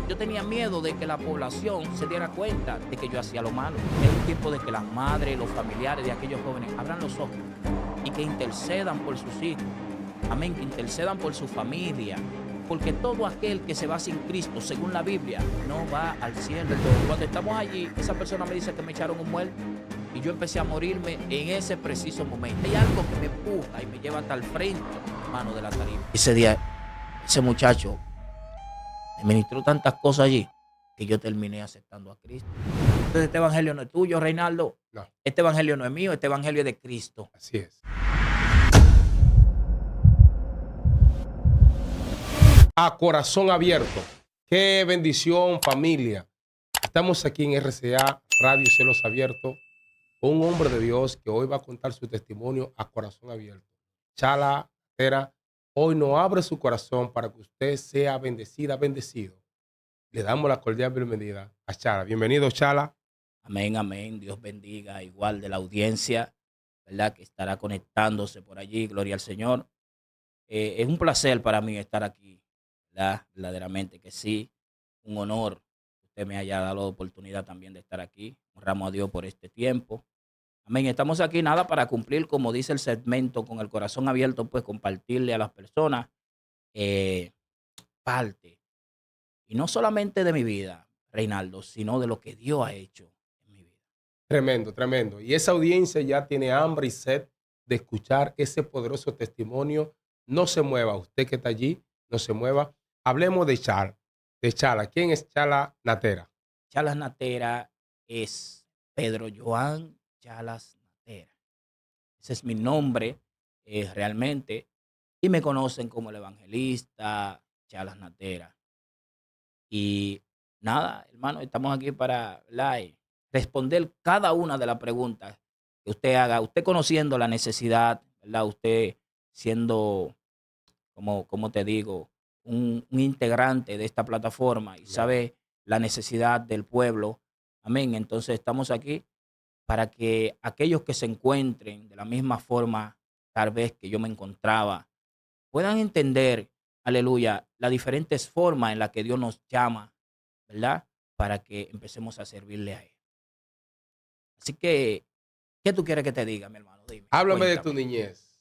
yo tenía miedo de que la población se diera cuenta de que yo hacía lo malo. Es un tiempo de que las madres, los familiares de aquellos jóvenes abran los ojos y que intercedan por sus hijos. Amén, que intercedan por su familia. Porque todo aquel que se va sin Cristo, según la Biblia, no va al cielo. Cuando estamos allí, esa persona me dice que me echaron un muerto y yo empecé a morirme en ese preciso momento. Hay algo que me empuja y me lleva hasta el frente, hermano, de la tarima. Ese día, ese muchacho me ministró tantas cosas allí que yo terminé aceptando a Cristo. Entonces este evangelio no es tuyo, Reinaldo. No, Este evangelio no es mío, este evangelio es de Cristo. así es. A corazón abierto. Qué bendición, familia. Estamos aquí en RCA, Radio Cielos Abiertos, con un hombre de Dios que hoy va a contar su testimonio a corazón abierto. Chala Natera, hoy nos abre su corazón para que usted sea bendecida, bendecido. Le damos la cordial bienvenida a Chala. Bienvenido, Chala. Amén, amén. Dios bendiga igual de la audiencia, ¿verdad? Que estará conectándose por allí. Gloria al Señor. Es un placer para mí estar aquí, ¿verdad? Verdaderamente que sí. Un honor que usted me haya dado la oportunidad también de estar aquí. Honramos a Dios por este tiempo. Amén. Estamos aquí nada para cumplir, como dice el segmento, con el corazón abierto, pues compartirle a las personas eh, parte. Y no solamente de mi vida, Reinaldo, sino de lo que Dios ha hecho en mi vida. Tremendo, tremendo. Y esa audiencia ya tiene hambre y sed de escuchar ese poderoso testimonio. No se mueva, usted que está allí, no se mueva. Hablemos de Chala. De Chala. ¿Quién es Chala Natera? Chalas Natera es Pedro Joan Chalas Natera. Ese es mi nombre realmente. Y me conocen como el evangelista Chalas Natera. Y nada, hermano, estamos aquí para, ¿verdad? Responder cada una de las preguntas que usted haga. Usted conociendo la necesidad, ¿verdad? Usted siendo, como te digo, un integrante de esta plataforma y Amén. sabe la necesidad del pueblo. Amén. Entonces estamos aquí para que aquellos que se encuentren de la misma forma, tal vez que yo me encontraba, puedan entender, aleluya, las diferentes formas en las que Dios nos llama, ¿verdad? Para que empecemos a servirle a Él. Así que, ¿qué tú quieres que te diga, mi hermano? Dime, Háblame de tu cuéntame. niñez.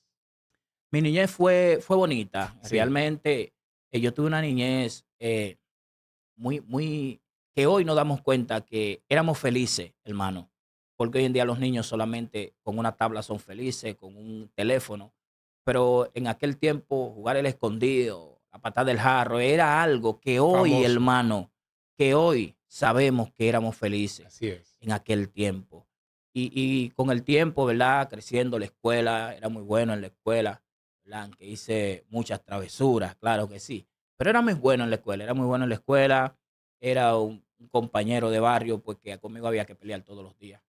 Mi niñez fue bonita. Sí, Realmente, yo tuve una niñez que hoy nos damos cuenta que éramos felices, hermano. Porque hoy en día los niños solamente con una tabla son felices, con un teléfono. Pero en aquel tiempo jugar el escondido, la patada del jarro, era algo que hoy, famoso. hermano, que hoy sabemos que éramos felices Así es. en aquel tiempo. Y con el tiempo, ¿verdad? Creciendo la escuela, era muy bueno en la escuela, ¿verdad? Que hice muchas travesuras, claro que sí. Pero era muy bueno en la escuela, era muy bueno en la escuela, era un compañero de barrio, pues que conmigo había que pelear todos los días.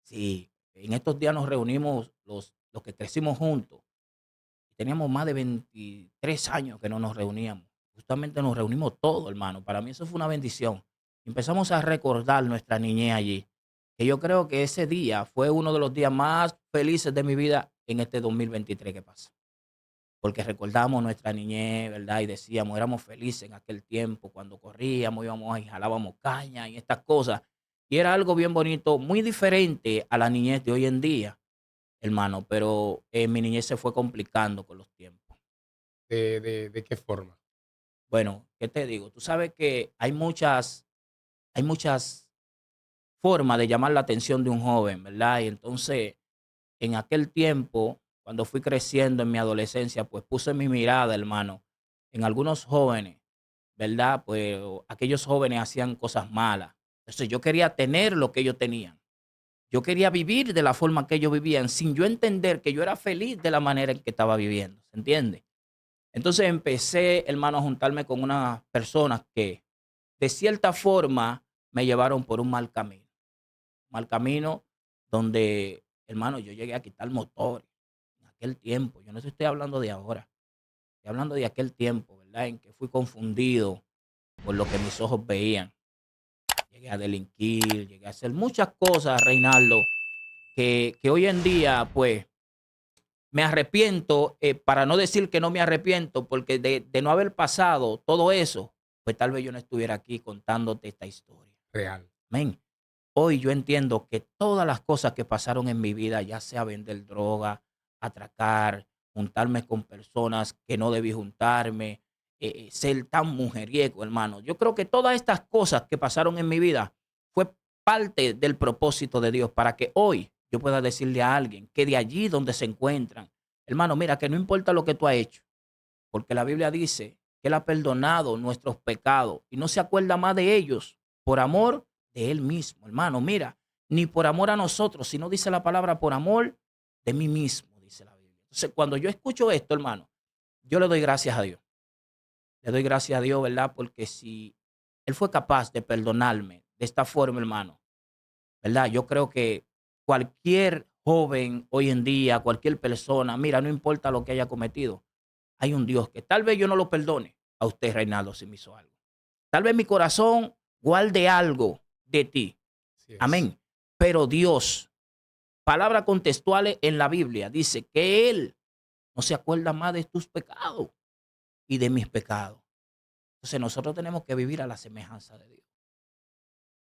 Sí, en estos días nos reunimos los que crecimos juntos. Teníamos más de 23 años que no nos reuníamos. Justamente nos reunimos todos, hermano. Para mí eso fue una bendición. Empezamos a recordar nuestra niñez allí. Que yo creo que ese día fue uno de los días más felices de mi vida en este 2023 que pasa. Porque recordamos nuestra niñez, ¿verdad? Y decíamos, éramos felices en aquel tiempo, cuando corríamos, íbamos y jalábamos caña y estas cosas. Y era algo bien bonito, muy diferente a la niñez de hoy en día, hermano, pero mi niñez se fue complicando con los tiempos. ¿De qué forma? Bueno, ¿qué te digo? Tú sabes que hay muchas formas de llamar la atención de un joven, ¿verdad? Y entonces, en aquel tiempo, cuando fui creciendo en mi adolescencia, pues puse mi mirada, hermano, en algunos jóvenes, ¿verdad? Pues aquellos jóvenes hacían cosas malas. Entonces yo quería tener lo que ellos tenían. Yo quería vivir de la forma que ellos vivían, sin yo entender que yo era feliz de la manera en que estaba viviendo. ¿Se entiende? Entonces empecé, hermano, a juntarme con unas personas que de cierta forma me llevaron por un mal camino. Un mal camino donde, hermano, yo llegué a quitar motores en aquel tiempo. Yo no te estoy hablando de ahora. Estoy hablando de aquel tiempo, ¿verdad? En que fui confundido por lo que mis ojos veían. Llegué a delinquir, llegué a hacer muchas cosas, Reinaldo, que hoy en día, pues, me arrepiento, para no decir que no me arrepiento, porque de no haber pasado todo eso, pues tal vez yo no estuviera aquí contándote esta historia. Real. Amén. Hoy yo entiendo que todas las cosas que pasaron en mi vida, ya sea vender droga, atracar, juntarme con personas que no debí juntarme, ser tan mujeriego, hermano. Yo creo que todas estas cosas que pasaron en mi vida fue parte del propósito de Dios para que hoy yo pueda decirle a alguien que de allí donde se encuentran, hermano, mira, que no importa lo que tú has hecho, porque la Biblia dice que Él ha perdonado nuestros pecados y no se acuerda más de ellos por amor de Él mismo, hermano. Mira, ni por amor a nosotros, sino dice la palabra por amor de mí mismo, dice la Biblia. Entonces, cuando yo escucho esto, hermano, yo le doy gracias a Dios. Le doy gracias a Dios, ¿verdad? Porque si Él fue capaz de perdonarme de esta forma, hermano, ¿verdad? Yo creo que cualquier joven hoy en día, cualquier persona, mira, no importa lo que haya cometido, hay un Dios que tal vez yo no lo perdone a usted, Reinaldo, si me hizo algo. Tal vez mi corazón guarde algo de ti. Así es. Amén. Pero Dios, palabras contextuales en la Biblia, dice que Él no se acuerda más de tus pecados y de mis pecados. Entonces nosotros tenemos que vivir a la semejanza de Dios.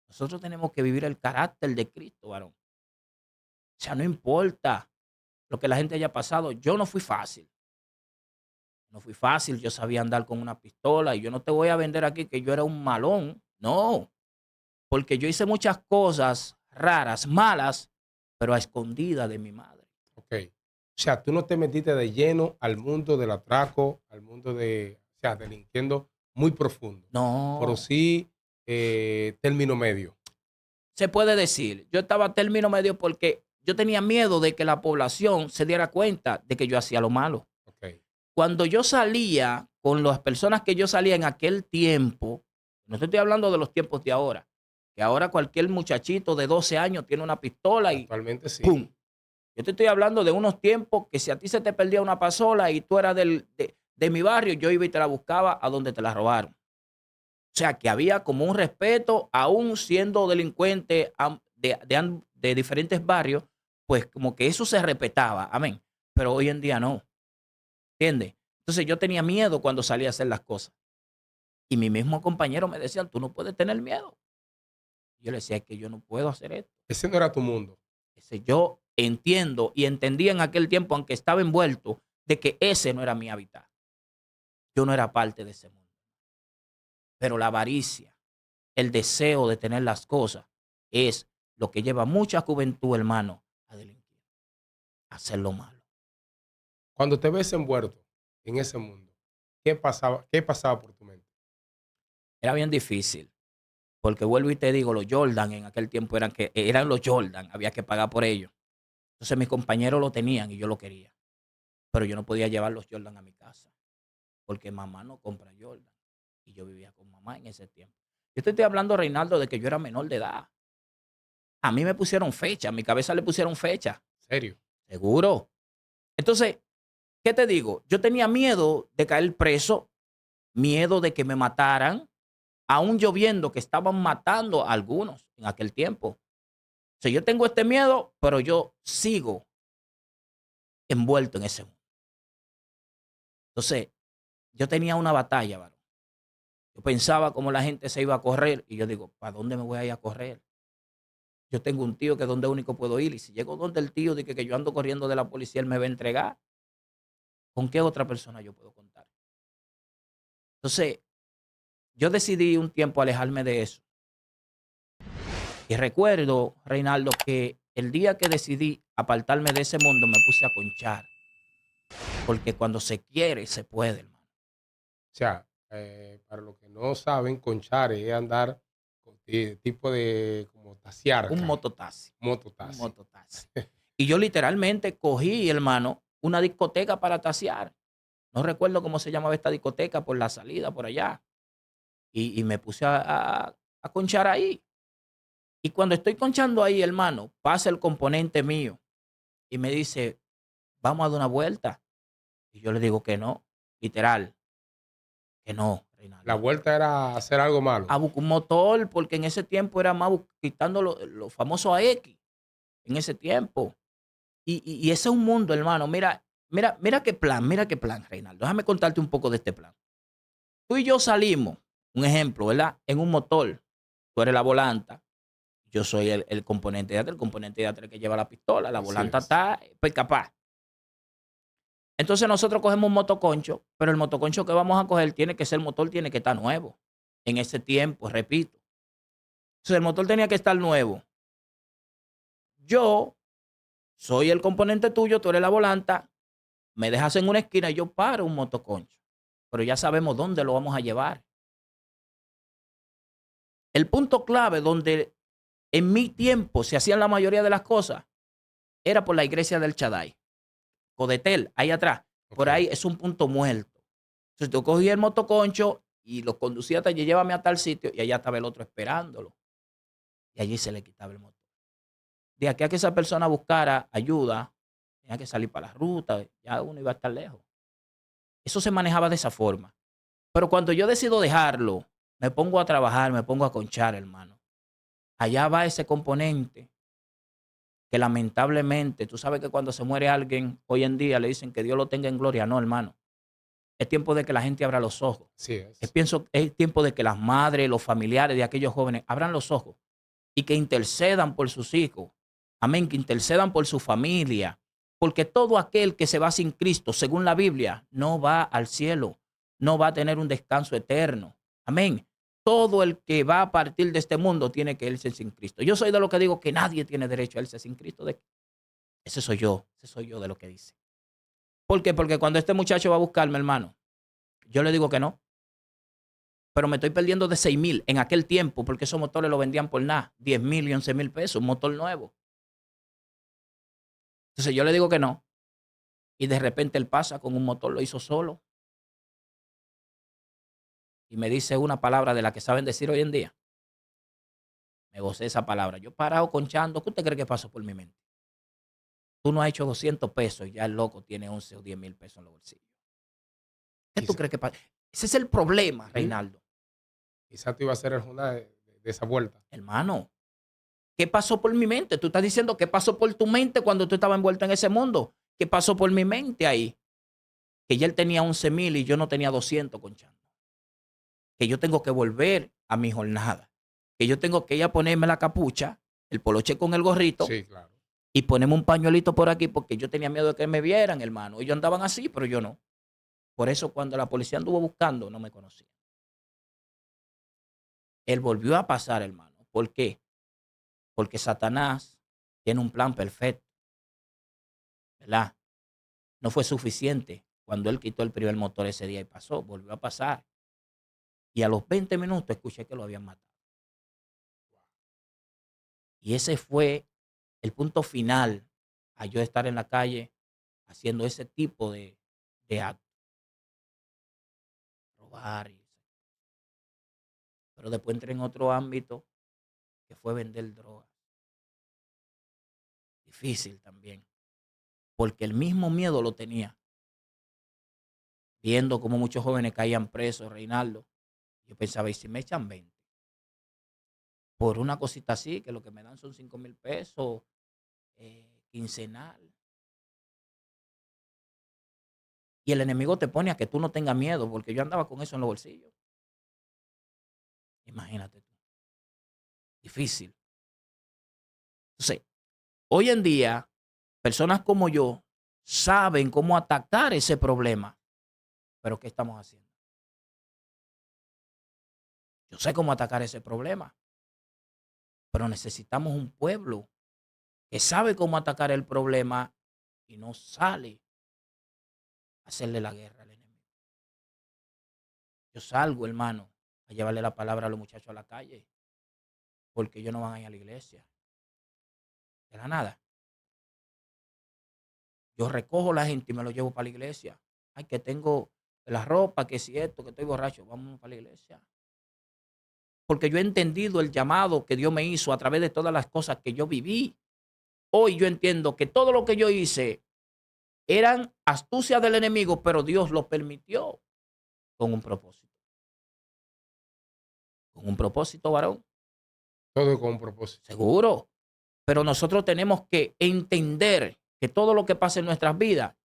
Nosotros tenemos que vivir el carácter de Cristo, varón. O sea, no importa lo que la gente haya pasado. Yo no fui fácil. No fui fácil. Yo sabía andar con una pistola y yo no te voy a vender aquí que yo era un malón. No, porque yo hice muchas cosas raras, malas, pero a escondida de mi madre. Ok. O sea, tú no te metiste de lleno al mundo del atraco, al mundo de, o sea, delinquiendo muy profundo, pero No, sí término medio. se puede decir. Yo estaba a término medio porque yo tenía miedo de que la población se diera cuenta de que yo hacía lo malo. Ok. Cuando yo salía con las personas que yo salía en aquel tiempo, no te estoy hablando de los tiempos de ahora, que ahora cualquier muchachito de 12 años tiene una pistola y Actualmente sí. ¡pum! Yo te estoy hablando de unos tiempos que si a ti se te perdía una pasola y tú eras de mi barrio, yo iba y te la buscaba a donde te la robaron. O sea, que había como un respeto, aún siendo delincuente de diferentes barrios, pues como que eso se respetaba, amén. Pero hoy en día no, ¿entiendes? Entonces yo tenía miedo cuando salía a hacer las cosas. Y mi mismo compañero me decían, tú no puedes tener miedo. Yo le decía, es que yo no puedo hacer esto. Ese no era tu mundo. Yo entiendo y entendía en aquel tiempo, aunque estaba envuelto, de que ese no era mi hábitat. Yo no era parte de ese mundo. Pero la avaricia, el deseo de tener las cosas, es lo que lleva a mucha juventud, hermano, a delinquir, a hacer lo malo. Cuando te ves envuelto en ese mundo, qué pasaba por tu mente? Era bien difícil, porque vuelvo y te digo, los Jordan en aquel tiempo eran los Jordan, había que pagar por ellos. Entonces mis compañeros lo tenían y yo lo quería, pero yo no podía llevar los Jordan a mi casa, porque mamá no compra Jordan. Y yo vivía con mamá en ese tiempo. Yo te estoy hablando, Reinaldo, de que yo era menor de edad. A mí me pusieron fecha, a mi cabeza le pusieron fecha. ¿Serio? Seguro. Entonces, ¿qué te digo? Yo tenía miedo de caer preso, miedo de que me mataran, aún lloviendo que estaban matando a algunos en aquel tiempo. O sea, yo tengo este miedo, pero yo sigo envuelto en ese mundo. Entonces, yo tenía una batalla, varón. Yo pensaba cómo la gente se iba a correr y yo digo, ¿para dónde me voy a ir a correr? Yo tengo un tío que es donde único puedo ir y si llego donde el tío dice que yo ando corriendo de la policía, él me va a entregar. ¿Con qué otra persona yo puedo contar? Entonces, yo decidí un tiempo alejarme de eso. Y recuerdo, Reinaldo, que el día que decidí apartarme de ese mundo me puse a conchar. Porque cuando se quiere, se puede, hermano. O sea, para los que no saben, conchar es andar con tipo de como tasear Un acá, mototaxi. Un mototaxi. mototaxi. Y yo literalmente cogí, hermano, una discoteca para tasear. No recuerdo cómo se llamaba esta discoteca por la salida, por allá. Y me puse a conchar ahí. Y cuando estoy conchando ahí, hermano, pasa el componente mío y me dice, vamos a dar una vuelta. Y yo le digo que no, literal, que no, La Reinaldo. vuelta era hacer algo malo. A buscar un motor, porque en ese tiempo era más quitando los famosos AX, en ese tiempo. Y ese es un mundo, hermano. Mira qué plan, Reinaldo. Déjame contarte un poco de este plan. Tú y yo salimos Un ejemplo, ¿verdad? En un motor, tú eres la volanta, yo soy el componente de atrás, el componente de atrás que lleva la pistola, la Así volanta es. está pues, capaz. Entonces nosotros cogemos un motoconcho, pero el motoconcho que vamos a coger tiene que ser, el motor tiene que estar nuevo. En ese tiempo, repito. Entonces el motor tenía que estar nuevo. Yo soy el componente tuyo, tú eres la volanta, me dejas en una esquina y yo paro un motoconcho. Pero ya sabemos dónde lo vamos a llevar. El punto clave donde en mi tiempo se hacían la mayoría de las cosas era por la iglesia del Shaddai. Codetel, ahí atrás. Por Ok. ahí es un punto muerto. Entonces tú cogías el motoconcho y lo conducía hasta allí, llévame a tal sitio y allá estaba el otro esperándolo. Y allí se le quitaba el motor. De aquí a que esa persona buscara ayuda, tenía que salir para la ruta, ya uno iba a estar lejos. Eso se manejaba de esa forma. Pero cuando yo decido dejarlo, me pongo a trabajar, me pongo a conchar, hermano. Allá va ese componente que lamentablemente, tú sabes que cuando se muere alguien, hoy en día le dicen que Dios lo tenga en gloria. No, hermano. Es tiempo de que la gente abra los ojos. Así es. Es tiempo de que las madres, los familiares de aquellos jóvenes abran los ojos y que intercedan por sus hijos. Amén, que intercedan por su familia. Porque todo aquel que se va sin Cristo, según la Biblia, no va al cielo, no va a tener un descanso eterno. Amén. Todo el que va a partir de este mundo tiene que irse sin Cristo. Yo soy de lo que digo que nadie tiene derecho a irse sin Cristo. Ese soy yo de lo que dice. ¿Por qué? Porque cuando este muchacho va a buscarme, hermano, yo le digo que no. Pero me estoy perdiendo de 6,000 en aquel tiempo, porque esos motores lo vendían por nada, 10,000 y 11,000 pesos, un motor nuevo. Entonces yo le digo que no. Y de repente él pasa con un motor, lo hizo solo. Y me dice una palabra de la que saben decir hoy en día. Me gocé esa palabra. Yo parado conchando, ¿qué usted cree que pasó por mi mente? Tú no has hecho 200 pesos y ya el loco tiene 11 o 10,000 pesos en los bolsillos. ¿Qué tú Quizá, crees que pasa? Ese es el problema, ujú, Reinaldo. quizá tú ibas a ser el jornada de esa vuelta. Hermano, ¿qué pasó por mi mente? Tú estás diciendo qué pasó por tu mente cuando tú estabas envuelto en ese mundo. ¿Qué pasó por mi mente ahí? Que ya él tenía 11,000 y yo no tenía 200 conchando. Que yo tengo que volver a mi jornada. Que yo tengo que ir a ponerme la capucha, el poloche con el gorrito Sí, claro. y ponerme un pañuelito por aquí porque yo tenía miedo de que me vieran, hermano. Ellos andaban así, pero yo no. Por eso cuando la policía anduvo buscando, no me conocía. Él volvió a pasar, hermano. ¿Por qué? Porque Satanás tiene un plan perfecto, ¿verdad? No fue suficiente cuando él quitó el primer motor ese día y pasó, volvió a pasar. Y a los 20 minutos escuché que lo habían matado. Y ese fue el punto final a yo estar en la calle haciendo ese tipo de actos, robar. Pero después entré en otro ámbito que fue vender drogas. Difícil también, porque el mismo miedo lo tenía, viendo cómo muchos jóvenes caían presos, Reinaldo. Yo pensaba, ¿y si me echan 20? Por una cosita así, que lo que me dan son 5,000 pesos quincenal. Y el enemigo te pone a que tú no tengas miedo, porque yo andaba con eso en los bolsillos. Imagínate tú, difícil. Entonces, hoy en día, personas como yo saben cómo atacar ese problema, pero ¿qué estamos haciendo? Yo sé cómo atacar ese problema, pero necesitamos un pueblo que sabe cómo atacar el problema y no sale a hacerle la guerra al enemigo. Yo salgo, hermano, a llevarle la palabra a los muchachos a la calle, porque ellos no van a ir a la iglesia. De la nada. Yo recojo a la gente y me lo llevo para la iglesia. Ay, que tengo la ropa, que si esto, que estoy borracho, vamos para la iglesia. Porque yo he entendido el llamado que Dios me hizo a través de todas las cosas que yo viví. Hoy yo entiendo que todo lo que yo hice eran astucias del enemigo, pero Dios lo permitió con un propósito. Con un propósito, varón. Todo con un propósito. Seguro. Pero nosotros tenemos que entender que todo lo que pasa en nuestras vidas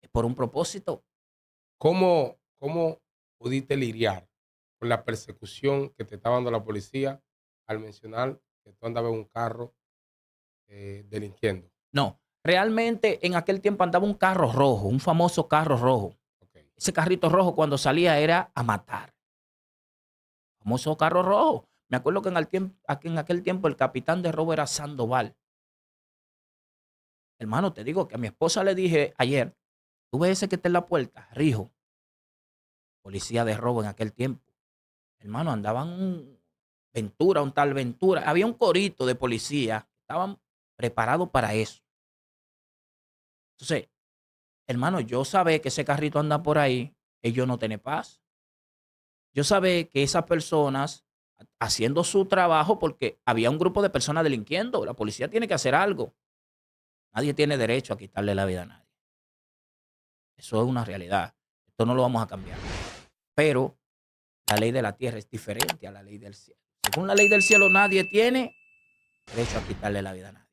es por un propósito. ¿Cómo pudiste lidiar por la persecución que te estaba dando la policía al mencionar que tú andabas en un carro delinquiendo? No, realmente en aquel tiempo andaba un carro rojo, un famoso carro rojo. Ok. Ese carrito rojo cuando salía era a matar. Famoso carro rojo. Me acuerdo que en aquel tiempo el capitán de robo era Sandoval. Hermano, te digo que a mi esposa le dije ayer, ¿tú ves ese que está en la puerta? Rijo, policía de robo en aquel tiempo. Hermano, andaban Ventura, un tal Ventura. Había un corito de policía. Estaban preparados para eso. Entonces, hermano, yo sabía que ese carrito anda por ahí, ellos no tienen paz. Yo sabía que esas personas haciendo su trabajo, porque había un grupo de personas delinquiendo, la policía tiene que hacer algo. Nadie tiene derecho a quitarle la vida a nadie. Eso es una realidad. Esto no lo vamos a cambiar. Pero la ley de la tierra es diferente a la ley del cielo. Según la ley del cielo, nadie tiene derecho a quitarle la vida a nadie.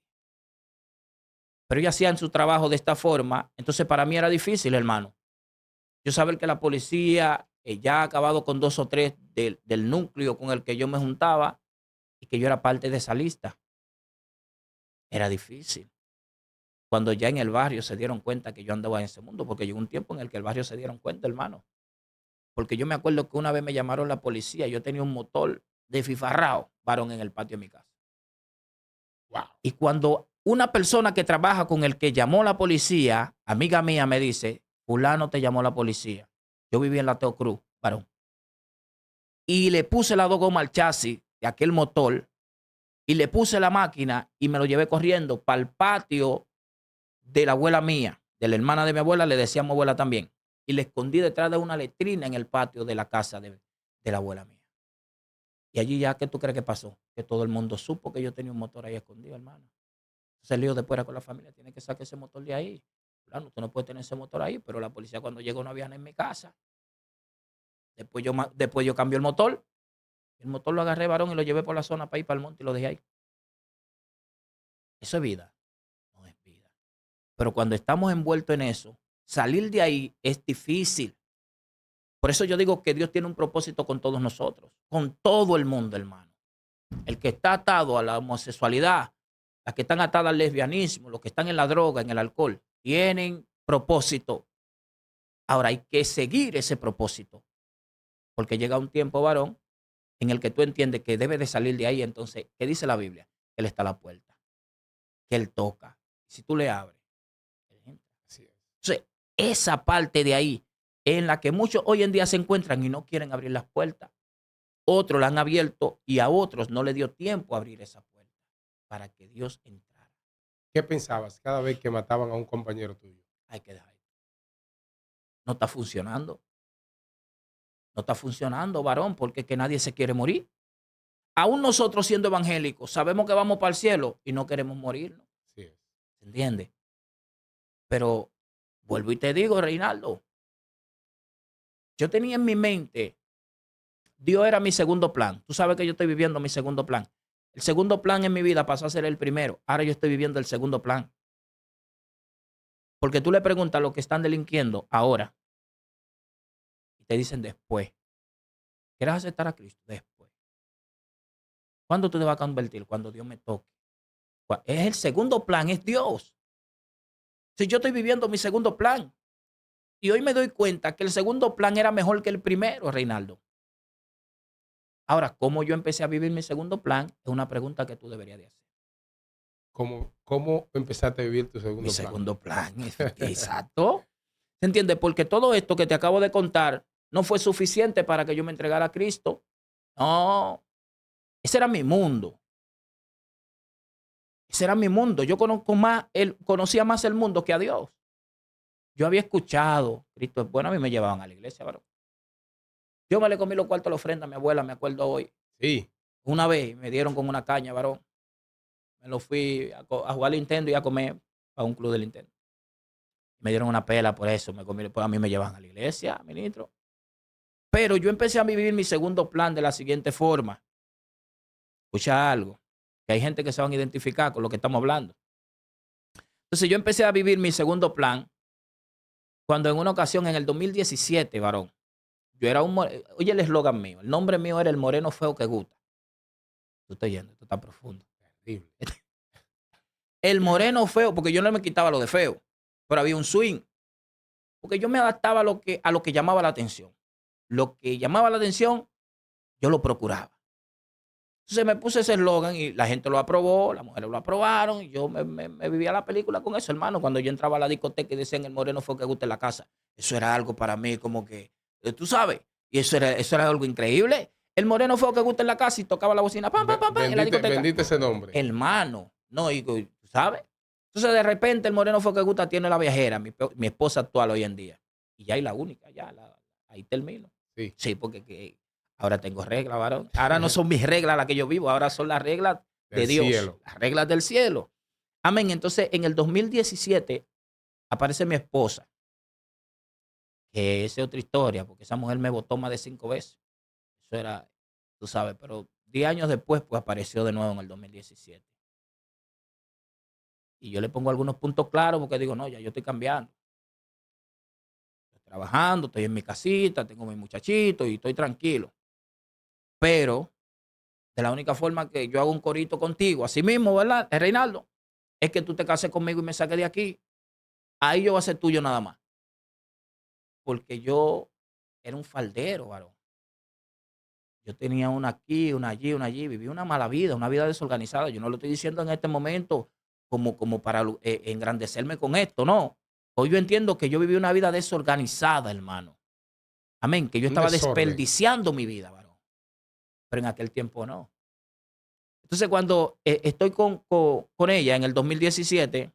Pero ellos hacían su trabajo de esta forma, entonces para mí era difícil, hermano. Yo saber que la policía ya ha acabado con 2 o 3 del núcleo con el que yo me juntaba y que yo era parte de esa lista. Era difícil. Cuando ya en el barrio se dieron cuenta que yo andaba en ese mundo, porque llegó un tiempo en el que el barrio se dieron cuenta, hermano. Porque yo me acuerdo que una vez me llamaron la policía, yo tenía un motor desfifarrado, varón, en el patio de mi casa. Wow. Y cuando una persona que trabaja con el que llamó la policía, amiga mía, me dice, fulano te llamó la policía. Yo vivía en la Teo Cruz, varón. Y le puse las 2 gomas al chasis de aquel motor y le puse la máquina y me lo llevé corriendo para el patio de la abuela mía, de la hermana de mi abuela, le decíamos abuela también. Y le escondí detrás de una letrina en el patio de la casa de la abuela mía. Y allí ya, ¿qué tú crees que pasó? Que todo el mundo supo que yo tenía un motor ahí escondido, hermano. Entonces el lío después era con la familia, tiene que sacar ese motor de ahí. Claro, tú no puedes tener ese motor ahí, pero la policía cuando llegó no había nada en mi casa. Después yo cambié el motor. El motor lo agarré, varón, y lo llevé por la zona para ir para el monte y lo dejé ahí. Eso es vida. No es vida. Pero cuando estamos envueltos en eso, salir de ahí es difícil. Por eso yo digo que Dios tiene un propósito con todos nosotros, con todo el mundo, hermano. El que está atado a la homosexualidad, las que están atadas al lesbianismo, los que están en la droga, en el alcohol, tienen propósito. Ahora hay que seguir ese propósito, porque llega un tiempo, varón, en el que tú entiendes que debes de salir de ahí. Entonces, ¿qué dice la Biblia? Él está a la puerta, que Él toca. Si tú le abres, Él entra. Así es. Entonces, esa parte de ahí en la que muchos hoy en día se encuentran y no quieren abrir las puertas. Otros la han abierto y a otros no le dio tiempo a abrir esa puerta para que Dios entrara. ¿Qué pensabas cada vez que mataban a un compañero tuyo? Hay que dejarlo. No está funcionando. No está funcionando, varón, porque es que nadie se quiere morir. Aún nosotros siendo evangélicos sabemos que vamos para el cielo y no queremos morirnos. Así es. ¿Se entiende? Pero vuelvo y te digo, Reinaldo, yo tenía en mi mente, Dios era mi segundo plan. Tú sabes que yo estoy viviendo mi segundo plan. El segundo plan en mi vida pasó a ser el primero. Ahora yo estoy viviendo el segundo plan. Porque tú le preguntas a los que están delinquiendo ahora y te dicen después. ¿Quieres aceptar a Cristo? Después. ¿Cuándo tú te vas a convertir? Cuando Dios me toque. Es el segundo plan, es Dios. Si yo estoy viviendo mi segundo plan. Y hoy me doy cuenta que el segundo plan era mejor que el primero, Reinaldo. Ahora, ¿cómo yo empecé a vivir mi segundo plan? Es una pregunta que tú deberías de hacer. ¿Cómo empezaste a vivir tu segundo Mi plan? segundo plan, exacto. ¿Se entiende? Porque todo esto que te acabo de contar no fue suficiente para que yo me entregara a Cristo. No, ese era mi mundo. Ese era mi mundo. Yo conocía más el mundo que a Dios. Yo había escuchado, Cristo es bueno, a mí me llevaban a la iglesia, varón. Yo me le comí los cuartos a la ofrenda a mi abuela, me acuerdo hoy. Sí. Una vez me dieron con una caña, varón. Me lo fui a jugar Nintendo y a comer a un club de Nintendo. Me dieron una pela por eso. Pues a mí me llevan a la iglesia, ministro. Pero yo empecé a vivir mi segundo plan de la siguiente forma. Escucha algo, que hay gente que se van a identificar con lo que estamos hablando. Entonces yo empecé a vivir mi segundo plan cuando en una ocasión, en el 2017, varón, Yo era oye el eslogan mío, el nombre mío era el moreno feo que gusta. Tú estás yendo, esto está profundo. Terrible. El moreno feo, porque yo no me quitaba lo de feo, pero había un swing. Porque yo me adaptaba a lo que llamaba la atención. Lo que llamaba la atención, yo lo procuraba. Entonces me puse ese eslogan y la gente lo aprobó, las mujeres lo aprobaron, y yo me vivía la película con eso, hermano. Cuando yo entraba a la discoteca y decían el moreno fue que gusta en la casa, eso era algo para mí como que, tú sabes, y eso era algo increíble. El moreno fue que gusta en la casa y tocaba la bocina, pam, pam, pam, pam, en la discoteca. Bendite ese nombre. Hermano, no, y tú sabes. Entonces de repente el moreno fue que gusta tiene la viajera, mi esposa actual hoy en día. Y ya es la única, ya, ahí termino. Sí. Sí, porque ahora tengo reglas, varón. Ahora no son mis reglas las que yo vivo, ahora son las reglas de Del Dios, cielo. las reglas del cielo. Amén. Entonces, en el 2017 aparece mi esposa, que esa es otra historia, porque esa mujer me votó más de 5 veces. Eso era, tú sabes, pero 10 años después, pues apareció de nuevo en el 2017. Y yo le pongo algunos puntos claros porque digo, no, ya yo estoy cambiando. Estoy trabajando, estoy en mi casita, tengo mi muchachito y estoy tranquilo. Pero de la única forma que yo hago un corito contigo, así mismo, ¿verdad, Reinaldo? Es que tú te cases conmigo y me saques de aquí. Ahí yo voy a ser tuyo nada más. Porque yo era un faldero, varón. Yo tenía una aquí, una allí, una allí. Viví una mala vida, una vida desorganizada. Yo no lo estoy diciendo en este momento como para engrandecerme con esto, no. Hoy yo entiendo que yo viví una vida desorganizada, hermano. Amén, que yo Un estaba desorden. desperdiciando mi vida, varón. Pero en aquel tiempo no. Entonces, cuando estoy con ella en el 2017,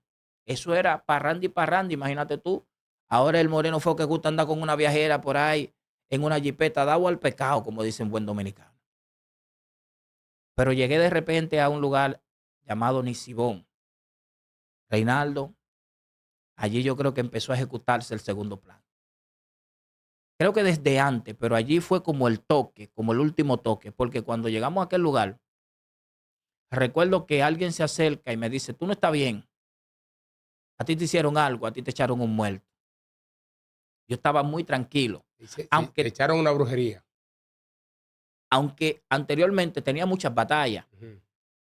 eso era parranda, imagínate tú. Ahora el moreno fue que gusta andar con una viajera por ahí en una jipeta, dado al pecado, como dicen buen dominicano. Pero llegué de repente a un lugar llamado Nisibón. Reinaldo, allí yo creo que empezó a ejecutarse el segundo plan. Creo que desde antes, pero allí fue como el toque, como el último toque, porque cuando llegamos a aquel lugar, recuerdo que alguien se acerca y me dice, tú no estás bien, a ti te hicieron algo, a ti te echaron un muerto. Yo estaba muy tranquilo, Te echaron una brujería. aunque anteriormente tenía muchas batallas,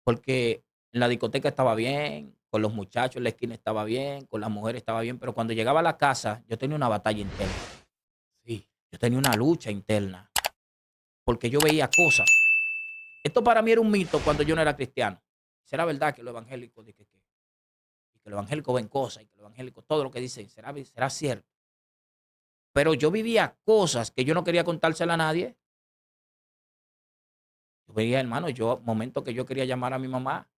porque en la discoteca estaba bien, con los muchachos en la esquina estaba bien, con las mujeres estaba bien, pero cuando llegaba a la casa yo tenía una batalla interna. Sí, yo tenía una lucha interna, porque yo veía cosas. Esto para mí era un mito cuando yo no era cristiano. ¿Será verdad que los evangélicos que los evangélicos ven cosas y que los evangélicos todo lo que dicen será cierto? Pero yo vivía cosas que yo no quería contársela a nadie. Yo veía, hermano, momentos que yo quería llamar a mi mamá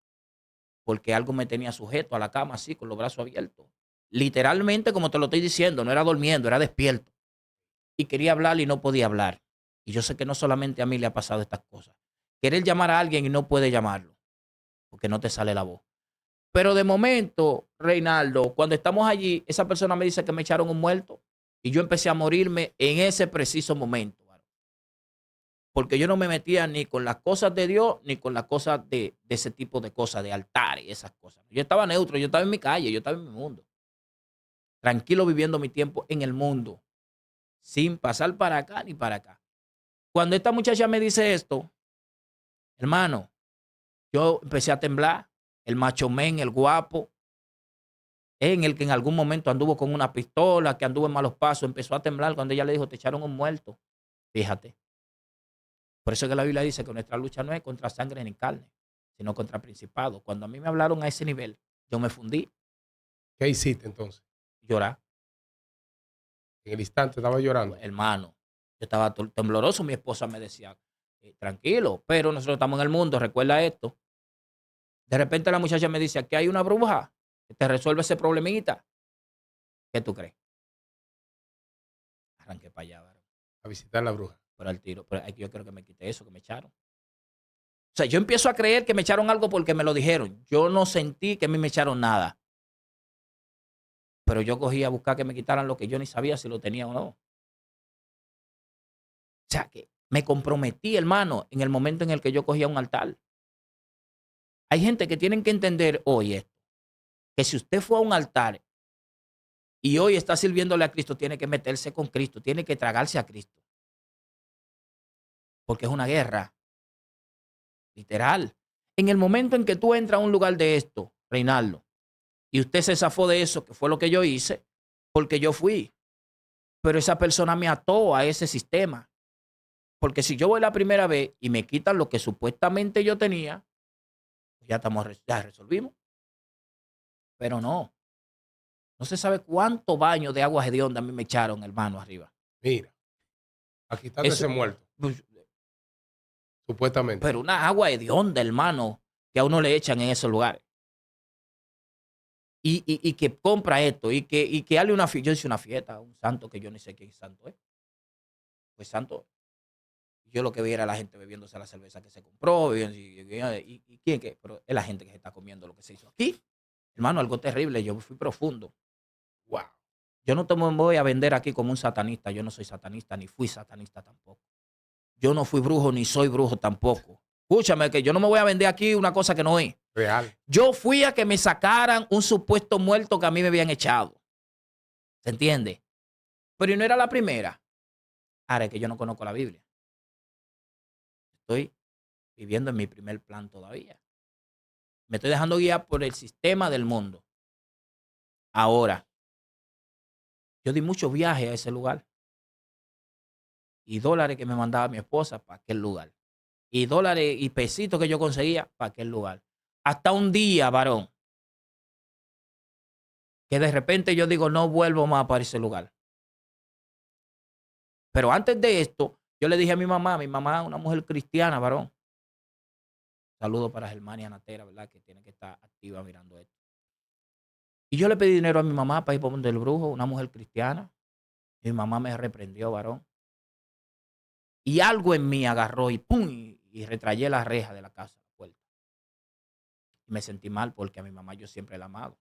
porque algo me tenía sujeto a la cama así, con los brazos abiertos. Literalmente, como te lo estoy diciendo, no era durmiendo, era despierto. Y quería hablar y no podía hablar. Y yo sé que no solamente a mí le ha pasado estas cosas. Querer llamar a alguien y no puede llamarlo, porque no te sale la voz. Pero de momento, Reinaldo, cuando estamos allí, esa persona me dice que me echaron un muerto y yo empecé a morirme en ese preciso momento. Porque yo no me metía ni con las cosas de Dios, ni con las cosas de ese tipo de cosas, de altares y esas cosas. Yo estaba neutro, yo estaba en mi calle, yo estaba en mi mundo. Tranquilo viviendo mi tiempo en el mundo, sin pasar para acá ni para acá. Cuando esta muchacha me dice esto, hermano, yo empecé a temblar. El macho men, el guapo, en el que en algún momento anduvo con una pistola, que anduvo en malos pasos, empezó a temblar cuando ella le dijo, te echaron un muerto. Fíjate. Por eso es que la Biblia dice que nuestra lucha no es contra sangre ni carne, sino contra principados. Cuando a mí me hablaron a ese nivel, yo me fundí, ¿Qué hiciste entonces? llorar. En el instante estaba llorando. Hermano, yo estaba tembloroso, mi esposa me decía, tranquilo, pero nosotros estamos en el mundo, recuerda esto. De repente la muchacha me dice, aquí hay una bruja que te resuelve ese problemita. ¿Qué tú crees? Arranqué para allá, ¿verdad? A visitar la bruja. Pero al tiro, pero yo creo que me quité eso, que me echaron. O sea, yo empiezo a creer que me echaron algo porque me lo dijeron. Yo no sentí que a mí me echaron nada. Pero yo cogí a buscar que me quitaran lo que yo ni sabía si lo tenía o no. O sea, que me comprometí, hermano, en el momento en el que yo cogía un altar. Hay gente que tienen que entender hoy esto, que si usted fue a un altar y hoy está sirviéndole a Cristo, tiene que meterse con Cristo, tiene que tragarse a Cristo. porque es una guerra, literal. En el momento en que tú entras a un lugar de esto, Reinaldo, y usted se zafó de eso, que fue lo que yo hice, porque yo fui, pero esa persona me ató a ese sistema. Porque si yo voy la primera vez y me quitan lo que supuestamente yo tenía, ya estamos, ya resolvimos. Pero no, no se sabe cuánto baño de agua hedionda a mí me echaron, hermano, arriba. Mira, aquí está Eso, ese muerto, pues, supuestamente. pero una agua hedionda, hermano, que a uno le echan en esos lugares. Y que compra esto, y que hable una fiesta. Yo hice una fiesta, un santo que yo ni sé quién santo es. Pues santo. Yo lo que vi era la gente bebiéndose la cerveza que se compró, y quién que, pero es la gente que se está comiendo lo que se hizo aquí. Hermano, algo terrible, yo fui profundo. Wow. Yo no te me voy a vender aquí como un satanista, yo no soy satanista, ni fui satanista tampoco. Yo no fui brujo, ni soy brujo tampoco. Escúchame, que yo no me voy a vender aquí una cosa que no es. Real. Yo fui a que me sacaran un supuesto muerto que a mí me habían echado. ¿Se entiende? Pero no era la primera. Ahora es que yo no conozco la Biblia. Estoy viviendo en mi primer plan todavía. Me estoy dejando guiar por el sistema del mundo. Ahora, yo di muchos viajes a ese lugar y dólares que me mandaba mi esposa para aquel lugar. Y dólares y pesitos que yo conseguía para aquel lugar. Hasta un día, varón, que de repente yo digo, no vuelvo más para ese lugar. Pero antes de esto, yo le dije a mi mamá, una mujer cristiana, varón. Saludo para Germania Natera, ¿verdad? Que tiene que estar activa mirando esto. Y yo le pedí dinero a mi mamá para ir por donde el brujo, una mujer cristiana. Y mi mamá me reprendió, varón. Y algo en mí agarró y ¡pum! Y retrayé la reja de la casa, la puerta. Y me sentí mal porque a mi mamá yo siempre la he amado.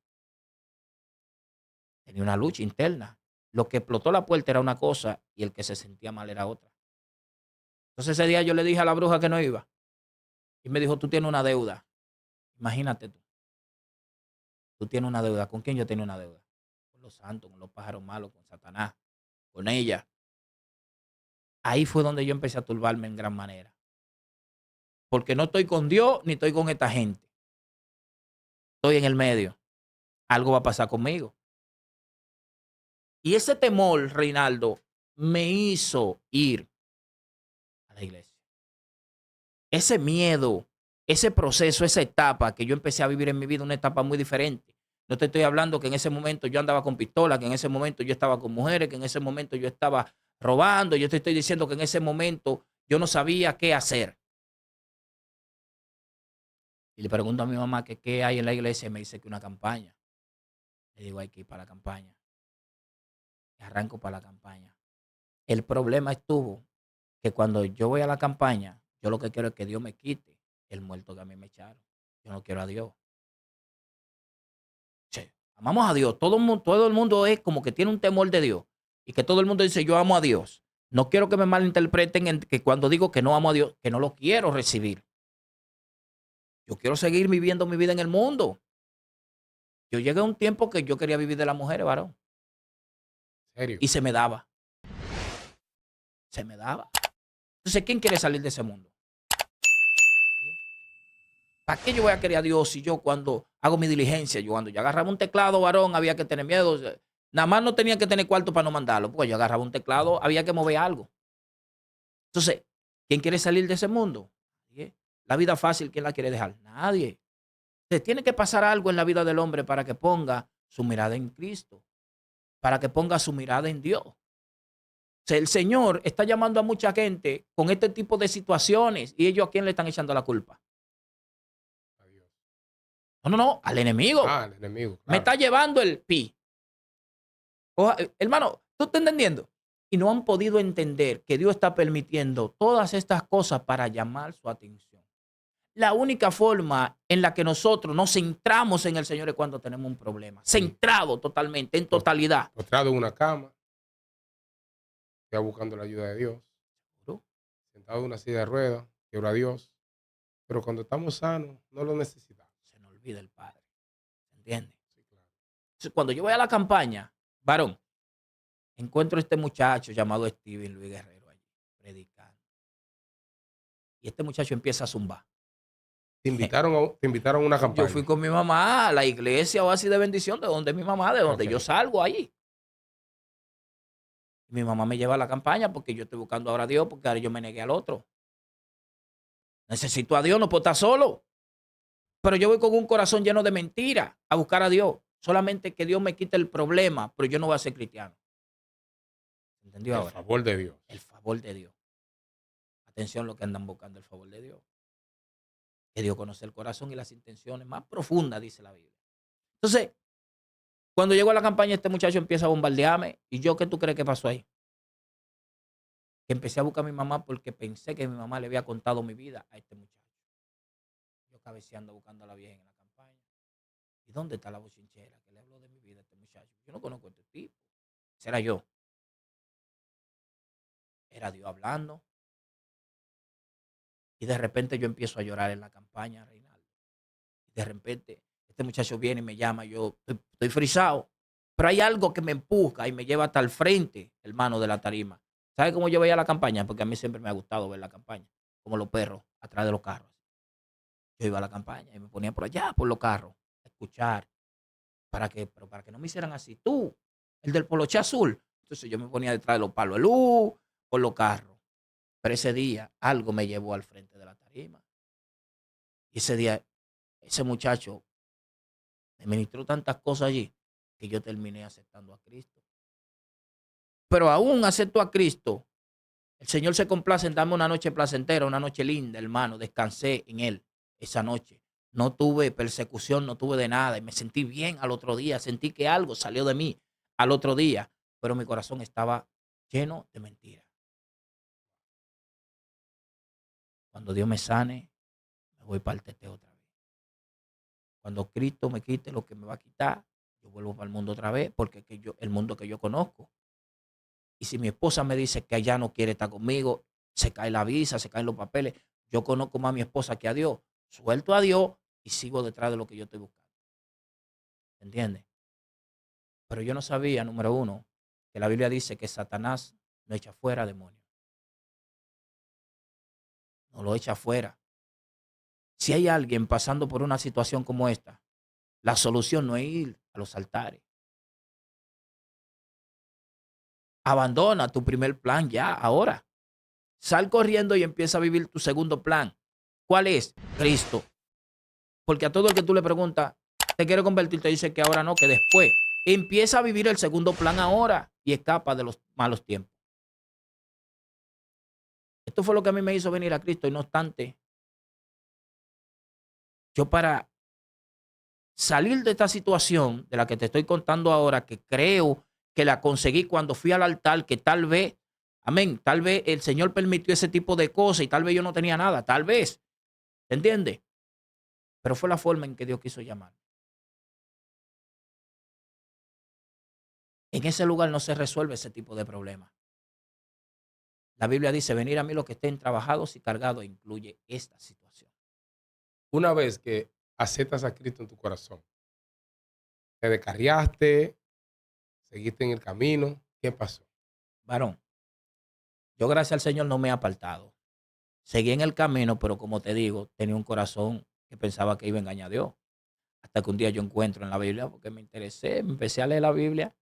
Tenía una lucha interna. Lo que explotó la puerta era una cosa y el que se sentía mal era otra. Entonces ese día yo le dije a la bruja que no iba. Y me dijo, tú tienes una deuda. Imagínate tú. Tú tienes una deuda. ¿Con quién yo tenía una deuda? Con los santos, con los pájaros malos, con Satanás, con ella. Ahí fue donde yo empecé a turbarme en gran manera. Porque no estoy con Dios ni estoy con esta gente. Estoy en el medio. Algo va a pasar conmigo. Y ese temor, Reinaldo, me hizo ir a la iglesia. Ese miedo, ese proceso, esa etapa que yo empecé a vivir en mi vida, una etapa muy diferente. No te estoy hablando que en ese momento yo andaba con pistola, que en ese momento yo estaba con mujeres, que en ese momento yo estaba robando. Yo te estoy diciendo que en ese momento yo no sabía qué hacer. Y le pregunto a mi mamá que qué hay en la iglesia y me dice que una campaña. Le digo, hay que ir para la campaña. Y arranco para la campaña. El problema estuvo que cuando yo voy a la campaña, yo lo que quiero es que Dios me quite el muerto que a mí me echaron. Yo no quiero a Dios. Che, amamos a Dios. Todo el mundo es como que tiene un temor de Dios. Y que todo el mundo dice, yo amo a Dios. No quiero que me malinterpreten en que cuando digo que no amo a Dios, que no lo quiero recibir. Yo quiero seguir viviendo mi vida en el mundo. Yo llegué a un tiempo que yo quería vivir de las mujeres, varón. ¿En serio? Y se me daba. Se me daba. Entonces, ¿quién quiere salir de ese mundo? ¿Para qué yo voy a querer a Dios si yo cuando hago mi diligencia, yo cuando yo agarraba un teclado, varón, había que tener miedo? Nada más no tenía que tener cuarto para no mandarlo, porque yo agarraba un teclado, había que mover algo. Entonces, ¿quién quiere salir de ese mundo? Nadie. La vida fácil, ¿quién la quiere dejar? Nadie. Entonces, tiene que pasar algo en la vida del hombre para que ponga su mirada en Cristo, para que ponga su mirada en Dios. O sea, el Señor está llamando a mucha gente con este tipo de situaciones y ellos a quién le están echando la culpa. Adiós. No, no, no, al enemigo. Ah, el enemigo, Me claro. está llevando el pi. Hermano, ¿tú estás entendiendo? Y no han podido entender que Dios está permitiendo todas estas cosas para llamar su atención. La única forma en la que nosotros nos centramos en el Señor es cuando tenemos un problema. Sí. Centrado totalmente, en Pos- totalidad. Postrado en una cama, ya buscando la ayuda de Dios. ¿No? Sentado en una silla de ruedas, quiero a Dios. Pero cuando estamos sanos, no lo necesitamos. Se nos olvida el Padre. ¿Entiendes? Sí, claro. Entonces, cuando yo voy a la campaña, varón, encuentro a este muchacho llamado Steven Luis Guerrero allí, predicando. y este muchacho empieza a zumbar. Te invitaron a una Yo fui campaña. con mi mamá a la iglesia Oasis de Bendición, de donde mi mamá, de donde Ok. yo salgo allí. Mi mamá me lleva a la campaña porque yo estoy buscando ahora a Dios, porque ahora yo me negué al otro. Necesito a Dios, no puedo estar solo. Pero yo voy con un corazón lleno de mentiras a buscar a Dios. Solamente que Dios me quite el problema, pero yo no voy a ser cristiano. ¿Entendió El ahora? favor de Dios. El favor de Dios. Atención lo que andan buscando, el favor de Dios. Que Dios conoce el corazón y las intenciones más profundas, dice la Biblia. Entonces, cuando llego a la campaña, este muchacho empieza a bombardearme. ¿Y yo qué tú crees que pasó ahí? Que empecé a buscar a mi mamá porque pensé que mi mamá le había contado mi vida a este muchacho. Yo cabeceando buscando a la vieja en la campaña. ¿Y dónde está la bochinchera que le habló de mi vida a este muchacho? Yo no conozco a este tipo. Ese era yo. Era Dios hablando. Y de repente yo empiezo a llorar en la campaña, Reinaldo. Y de repente este muchacho viene y me llama. Yo estoy frisado. Pero hay algo que me empuja y me lleva hasta el frente, hermano, de la tarima. ¿Sabe cómo yo veía la campaña? Porque a mí siempre me ha gustado ver la campaña. Como los perros atrás de los carros. Yo iba a la campaña y me ponía por allá, por los carros, a escuchar. Pero para que no me hicieran así. Tú, el del poloche azul. Entonces yo me ponía detrás de los palos de luz, por los carros. Pero ese día algo me llevó al frente de la tarima. Y ese día, ese muchacho me ministró tantas cosas allí que yo terminé aceptando a Cristo. Pero aún acepto a Cristo. El Señor se complace en darme una noche placentera, una noche linda, hermano. Descansé en Él esa noche. No tuve persecución, no tuve de nada. Y me sentí bien al otro día. Sentí que algo salió de mí al otro día. Pero mi corazón estaba lleno de mentiras. Cuando Dios me sane, me voy para el teteo otra vez. Cuando Cristo me quite lo que me va a quitar, yo vuelvo para el mundo otra vez, porque es que el mundo que yo conozco. Y si mi esposa me dice que ella no quiere estar conmigo, se cae la visa, se caen los papeles. Yo conozco más a mi esposa que a Dios. Suelto a Dios y sigo detrás de lo que yo estoy buscando. ¿Entiendes? Pero yo no sabía, número uno, que la Biblia dice que Satanás no echa fuera demonios. No lo echa fuera. Si hay alguien pasando por una situación como esta, la solución no es ir a los altares. Abandona tu primer plan ya, ahora. Sal corriendo y empieza a vivir tu segundo plan. ¿Cuál es? Cristo. Porque a todo el que tú le preguntas, ¿te quiere convertir? Te dice que ahora no, que después. Empieza a vivir el segundo plan ahora y escapa de los malos tiempos. Esto fue lo que a mí me hizo venir a Cristo y no obstante, yo para salir de esta situación de la que te estoy contando ahora, que creo que la conseguí cuando fui al altar, que tal vez, amén, tal vez el Señor permitió ese tipo de cosas y tal vez yo no tenía nada, tal vez, ¿te entiendes? Pero fue la forma en que Dios quiso llamar. En ese lugar no se resuelve ese tipo de problemas. La Biblia dice, venir a mí los que estén trabajados y cargados, incluye esta situación. Una vez que aceptas a Cristo en tu corazón, te descarriaste, seguiste en el camino, ¿qué pasó? Varón, yo gracias al Señor no me he apartado. Seguí en el camino, pero como te digo, tenía un corazón que pensaba que iba a engañar a Dios. Hasta que un día yo encuentro en la Biblia, porque me interesé, me empecé a leer la Biblia.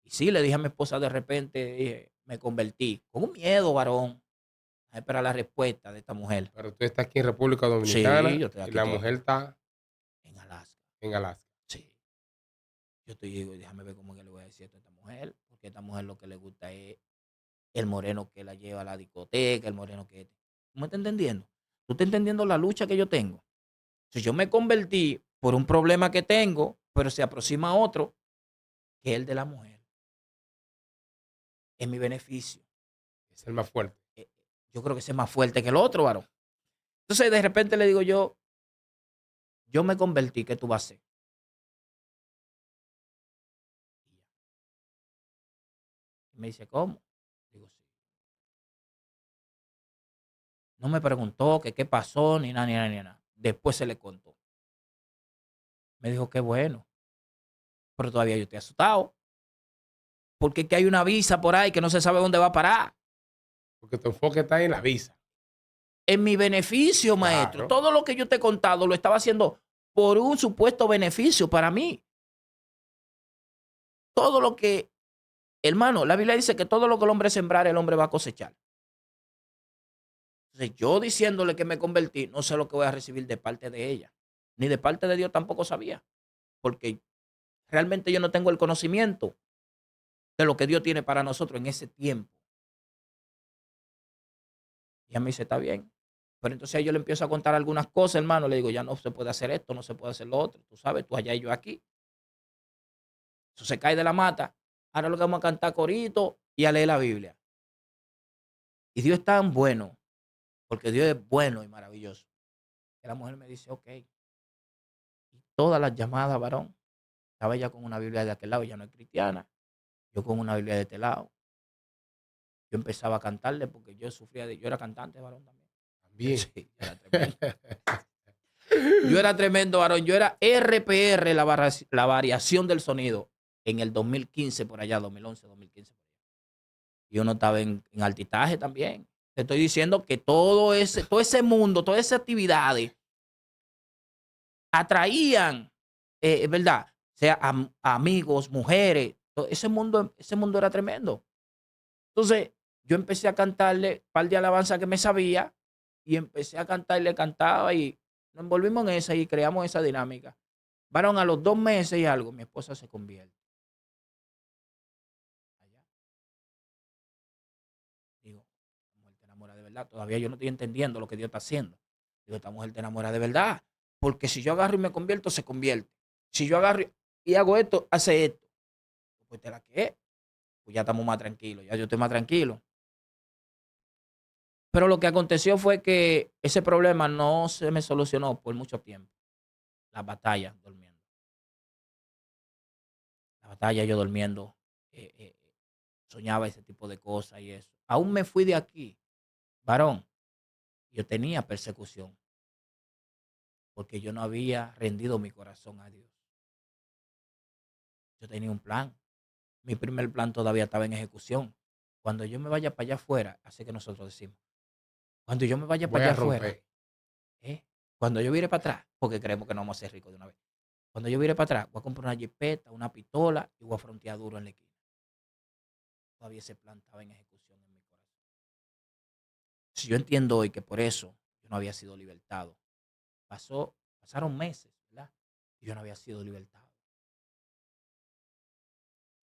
Y sí, le dije a mi esposa de repente, dije, me convertí. Con un miedo, varón, a esperar la respuesta de esta mujer. Pero tú estás aquí en República Sí, Dominicana yo estoy y aquí la todavía, mujer está en Alaska. en Alaska. Sí. Yo estoy, digo, déjame ver cómo que le voy a decir esto a esta mujer, porque a esta mujer lo que le gusta es el moreno que la lleva a la discoteca, el moreno que... ¿Tú me estás entendiendo? ¿Tú estás entendiendo la lucha que yo tengo? Si yo me convertí por un problema que tengo, pero se aproxima otro, que es el de la mujer. Es mi beneficio. Es el más fuerte. Eh, Yo creo que ese es más fuerte que el otro, varón. Entonces, de repente le digo yo me convertí, ¿qué tú vas a hacer? Y me dice, ¿cómo? Digo, sí. No me preguntó que qué pasó, ni nada, ni nada, ni nada. Después se le contó. Me dijo, qué bueno. Pero todavía yo estoy asustado. Porque es que hay una visa por ahí que no se sabe dónde va a parar. Porque tu enfoque está en la visa. en mi beneficio, maestro. Claro. Todo lo que yo te he contado lo estaba haciendo por un supuesto beneficio para mí. Todo lo que, hermano, la Biblia dice que todo lo que el hombre sembrar, el hombre va a cosechar. Entonces, yo diciéndole que me convertí, no sé lo que voy a recibir de parte de ella. Ni de parte de Dios tampoco sabía. Porque realmente yo no tengo el conocimiento de lo que Dios tiene para nosotros en ese tiempo. Y a mí se está bien. Pero entonces yo le empiezo a contar algunas cosas, hermano. Le digo, ya no se puede hacer esto, no se puede hacer lo otro. Tú sabes, tú allá y yo aquí. Eso se cae de la mata. Ahora lo que vamos a cantar corito y a leer la Biblia. Y Dios es tan bueno, porque Dios es bueno y maravilloso. Que la mujer me dice, ok. Y todas las llamadas, varón, estaba ella con una Biblia de aquel lado, ella no es cristiana. Yo con una Biblia de este lado. Yo empezaba a cantarle porque yo sufría yo era cantante, varón, también. También. Sí, era tremendo. Yo era tremendo, varón. Yo era RPR, la variación del sonido, en el 2015, por allá, 2011, 2015. Y uno estaba en altitaje también. Te estoy diciendo que todo ese mundo, todas esas actividades atraían, ¿verdad? Sea amigos, mujeres. Ese mundo era tremendo. Entonces, yo empecé a cantarle un par de alabanzas que me sabía y empecé a cantarle, cantaba y nos envolvimos en esa y creamos esa dinámica. Varón, a los 2 meses y algo, mi esposa se convierte. Allá. Digo, esta mujer te enamora de verdad. Todavía yo no estoy entendiendo lo que Dios está haciendo. Digo, esta mujer te enamora de verdad. Porque si yo agarro y me convierto, se convierte. Si yo agarro y hago esto, hace esto. Pues te la que, pues ya estamos más tranquilos. Ya yo estoy más tranquilo. Pero lo que aconteció fue que ese problema no se me solucionó por mucho tiempo. La batalla durmiendo. La batalla yo durmiendo. eh, eh, Soñaba ese tipo de cosas y eso. Aún me fui de aquí, varón. Yo tenía persecución porque yo no había rendido mi corazón a Dios. Yo tenía un plan. Mi primer plan todavía estaba en ejecución. Cuando yo me vaya para allá afuera, así que nosotros decimos, cuando yo me vaya para Voy allá a afuera, romper. cuando yo vire para atrás, porque creemos que no vamos a ser ricos de una vez. Cuando yo vire para atrás, voy a comprar una jipeta, una pistola y voy a frontear duro en la esquina. Todavía ese plan estaba en ejecución en mi corazón. Si yo entiendo hoy que por eso yo no había sido libertado, pasaron meses, ¿verdad? Y yo no había sido libertado.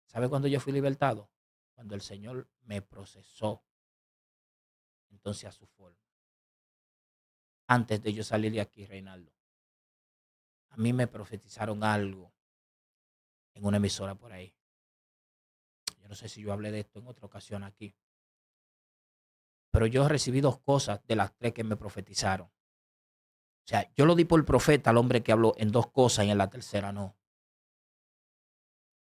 ¿Sabe cuándo yo fui libertado? Cuando el Señor me procesó entonces a su forma. Antes de yo salir de aquí, Reinaldo, a mí me profetizaron algo en una emisora por ahí. Yo no sé si yo hablé de esto en otra ocasión aquí, pero yo recibí 2 cosas de las 3 que me profetizaron. O sea, yo lo di por profeta al hombre que habló en 2 cosas y en la tercera no.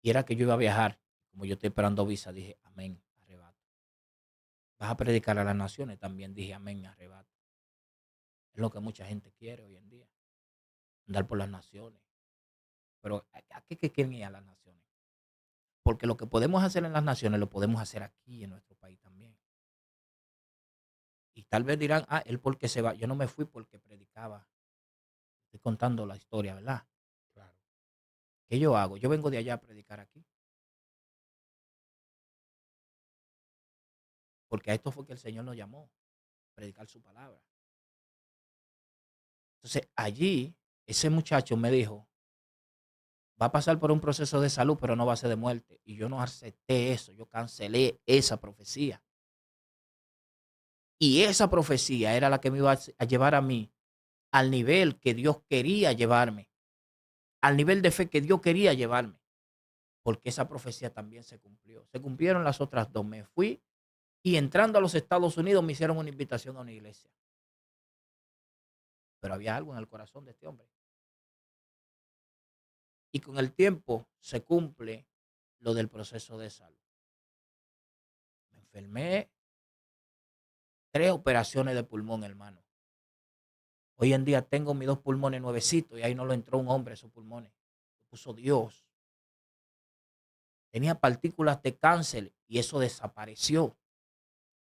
Y era que yo iba a viajar. Como yo estoy esperando visa, dije, amén, arrebato. Vas a predicar a las naciones, también dije, amén, arrebato. Es lo que mucha gente quiere hoy en día, andar por las naciones. Pero ¿a qué quieren ir a las naciones? Porque lo que podemos hacer en las naciones lo podemos hacer aquí en nuestro país también. Y tal vez dirán, él porque se va. Yo no me fui porque predicaba. Estoy contando la historia, ¿verdad? Claro. ¿Qué yo hago? Yo vengo de allá a predicar aquí. Porque a esto fue que el Señor nos llamó, a predicar su palabra. Entonces, allí, ese muchacho me dijo, va a pasar por un proceso de salud, pero no va a ser de muerte. Y yo no acepté eso, yo cancelé esa profecía. Y esa profecía era la que me iba a llevar a mí al nivel que Dios quería llevarme, al nivel de fe que Dios quería llevarme, porque esa profecía también se cumplió. Se cumplieron las otras 2. Me fui y entrando a los Estados Unidos me hicieron una invitación a una iglesia. Pero había algo en el corazón de este hombre. Y con el tiempo se cumple lo del proceso de salud. Me enfermé, 3 operaciones de pulmón, hermano. Hoy en día tengo mis 2 pulmones nuevecitos y ahí no lo entró un hombre esos pulmones. Lo puso Dios. Tenía partículas de cáncer y eso desapareció.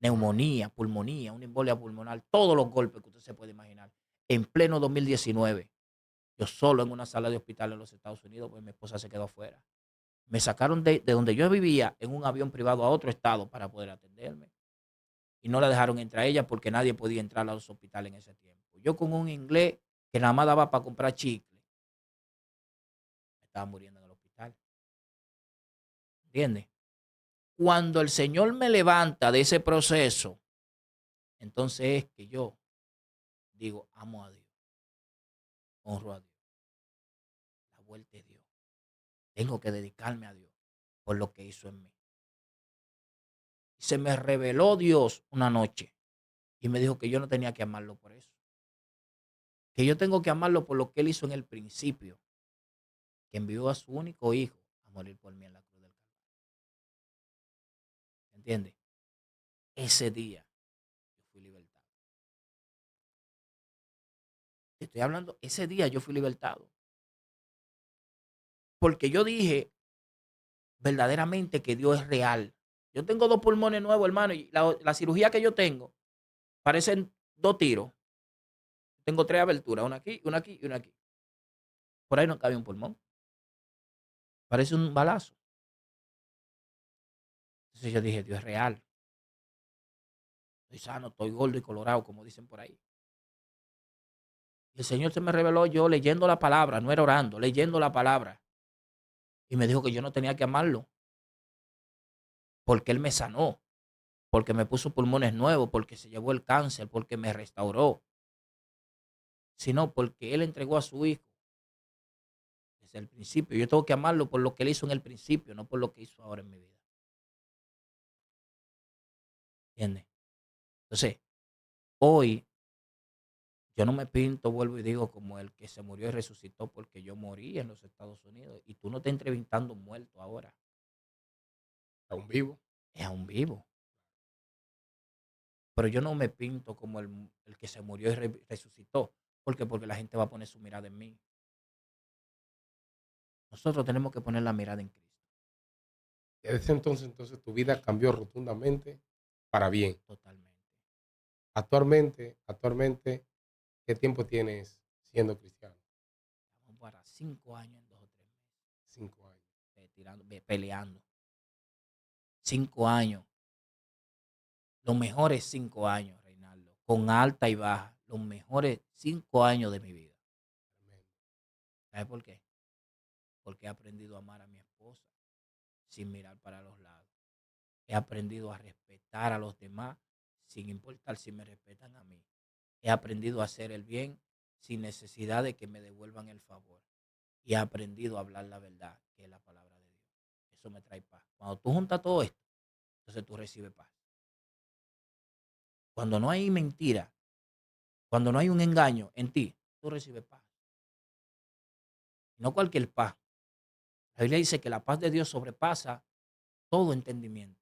neumonía, pulmonía, una embolia pulmonar, todos los golpes que usted se puede imaginar. En pleno 2019, yo solo en una sala de hospital en los Estados Unidos, pues mi esposa se quedó afuera. Me sacaron de donde yo vivía en un avión privado a otro estado para poder atenderme. Y no la dejaron entrar a ella porque nadie podía entrar a los hospitales en ese tiempo. Yo con un inglés que nada más daba para comprar chicle, me estaba muriendo en el hospital. ¿Entiendes? Cuando el Señor me levanta de ese proceso, entonces es que yo digo, amo a Dios, honro a Dios, la vuelta es Dios. Tengo que dedicarme a Dios por lo que hizo en mí. Se me reveló Dios una noche y me dijo que yo no tenía que amarlo por eso. Que yo tengo que amarlo por lo que Él hizo en el principio, que envió a su único hijo a morir por mí en la cruz del Calvario. ¿Entiendes? Ese día yo fui libertado. Te estoy hablando, ese día yo fui libertado. Porque yo dije verdaderamente que Dios es real. Yo tengo 2 pulmones nuevos, hermano, y la cirugía que yo tengo parecen 2 tiros. Tengo 3 aberturas, una aquí, una aquí y una aquí. Por ahí no cabe un pulmón. Parece un balazo. Entonces yo dije, Dios es real. Estoy sano, estoy gordo y colorado, como dicen por ahí. Y el Señor se me reveló yo leyendo la palabra, no era orando, leyendo la palabra. Y me dijo que yo no tenía que amarlo, porque Él me sanó, porque me puso pulmones nuevos, porque se llevó el cáncer, porque me restauró, sino porque Él entregó a su Hijo desde el principio. Yo tengo que amarlo por lo que Él hizo en el principio, no por lo que hizo ahora en mi vida. ¿Entiendes? Entonces, hoy yo no me pinto, vuelvo y digo, como el que se murió y resucitó porque yo morí en los Estados Unidos. Y tú no estás entrevistando un muerto ahora, Aún vivo. es aún vivo. Pero yo no me pinto como el que se murió y resucitó. ¿Por qué? Porque la gente va a poner su mirada en mí. Nosotros tenemos que poner la mirada en Cristo. Desde ese entonces tu vida cambió rotundamente para bien. Totalmente. Actualmente, ¿qué tiempo tienes siendo cristiano? Vamos para 5 años en 2 o 3 meses. 5 años. Peleando. 5 años. Los mejores 5 años, Reinaldo. Con alta y baja. Los mejores 5 años de mi vida. Amén. ¿Sabes por qué? Porque he aprendido a amar a mi esposa sin mirar para los lados. He aprendido a respetar a los demás sin importar si me respetan a mí. He aprendido a hacer el bien sin necesidad de que me devuelvan el favor. Y he aprendido a hablar la verdad, que es la palabra de Dios. Eso me trae paz. Cuando tú juntas todo esto, entonces tú recibes paz. Cuando no hay mentira, cuando no hay un engaño en ti, tú recibes paz. No cualquier paz. La Biblia dice que la paz de Dios sobrepasa todo entendimiento.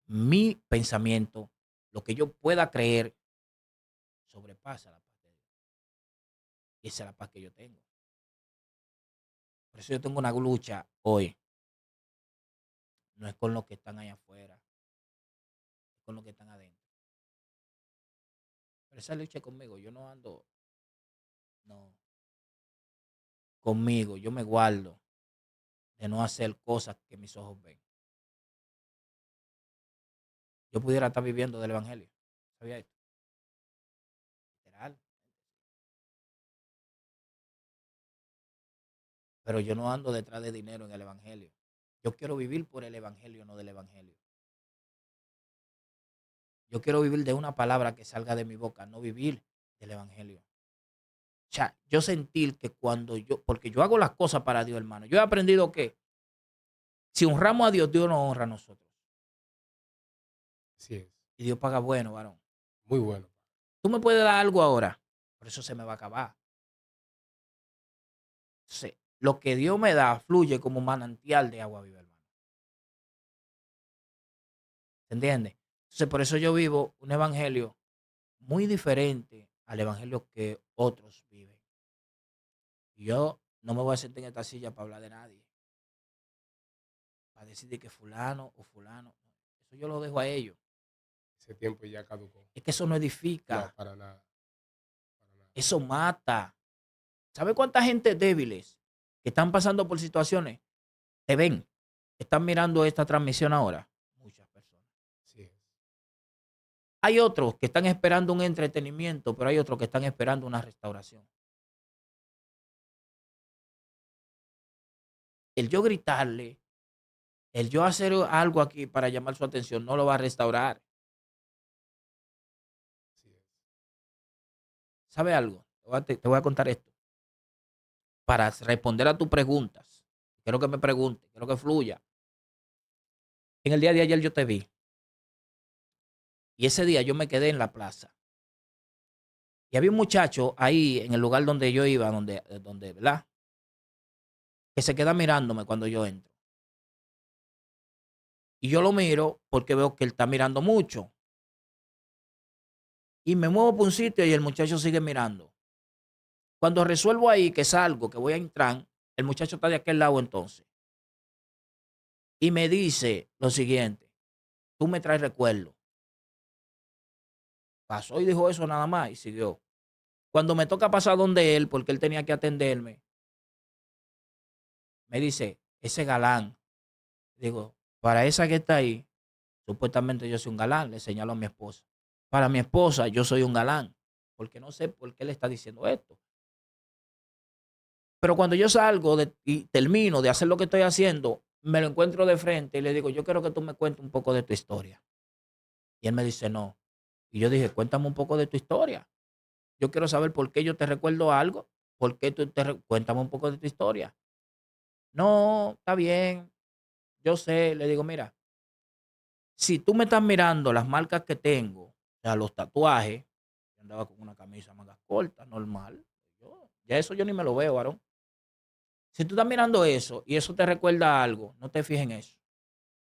Mi pensamiento, lo que yo pueda creer, sobrepasa la paz de Dios. Y esa es la paz que yo tengo. Por eso yo tengo una lucha hoy. No es con los que están allá afuera, es con los que están adentro. Pero esa lucha es conmigo. Yo no ando, no, conmigo. Yo me guardo de no hacer cosas que mis ojos ven. Yo pudiera estar viviendo del evangelio. ¿Sabía esto? Literal. Pero yo no ando detrás de dinero en el evangelio. Yo quiero vivir por el evangelio, no del evangelio. Yo quiero vivir de una palabra que salga de mi boca, no vivir del evangelio. O sea, yo sentir que cuando yo, porque yo hago las cosas para Dios, hermano. Yo he aprendido que si honramos a Dios, Dios nos honra a nosotros. Así es. Y Dios paga bueno, varón. Muy bueno. Tú me puedes dar algo ahora, pero eso se me va a acabar. Entonces, lo que Dios me da fluye como un manantial de agua viva, hermano. ¿Se entiende? Entonces, por eso yo vivo un evangelio muy diferente al evangelio que otros viven. Y yo no me voy a sentar en esta silla para hablar de nadie, para decir de que fulano o fulano. Eso yo lo dejo a ellos. Ese tiempo ya caducó. Es que eso no No, edifica, para nada, para nada. eso mata. ¿Sabe cuánta gente débiles que están pasando por situaciones te ven? Están mirando esta transmisión ahora. Muchas personas. Así es. Hay otros que están esperando un entretenimiento, pero hay otros que están esperando una restauración. El yo gritarle, el yo hacer algo aquí para llamar su atención, no lo va a restaurar. Así es. ¿Sabe algo? Te voy a contar esto. Para responder a tus preguntas, quiero que me pregunte, quiero que fluya. En el día de ayer yo te vi y ese día yo me quedé en la plaza. Y había un muchacho ahí en el lugar donde yo iba, ¿verdad? Que se queda mirándome cuando yo entro. Y yo lo miro porque veo que él está mirando mucho. Y me muevo por un sitio y el muchacho sigue mirando. Cuando resuelvo ahí que salgo, que voy a entrar, el muchacho está de aquel lado entonces. Y me dice lo siguiente, tú me traes recuerdo. Pasó y dijo eso nada más y siguió. Cuando me toca pasar donde él, porque él tenía que atenderme, me dice, ese galán. Digo, para esa que está ahí, supuestamente yo soy un galán, le señalo a mi esposa. Para mi esposa, yo soy un galán, porque no sé por qué le está diciendo esto. Pero cuando yo salgo y termino de hacer lo que estoy haciendo, me lo encuentro de frente y le digo, yo quiero que tú me cuentes un poco de tu historia. Y él me dice, no. Y yo dije, cuéntame un poco de tu historia. Yo quiero saber por qué yo te recuerdo algo. ¿Por qué cuéntame un poco de tu historia? No, está bien. Yo sé. Le digo, mira, si tú me estás mirando las marcas que tengo, o sea, los tatuajes, yo andaba con una camisa mangas cortas, normal. Ya eso yo ni me lo veo, varón. Si tú estás mirando eso y eso te recuerda algo, no te fijes en eso.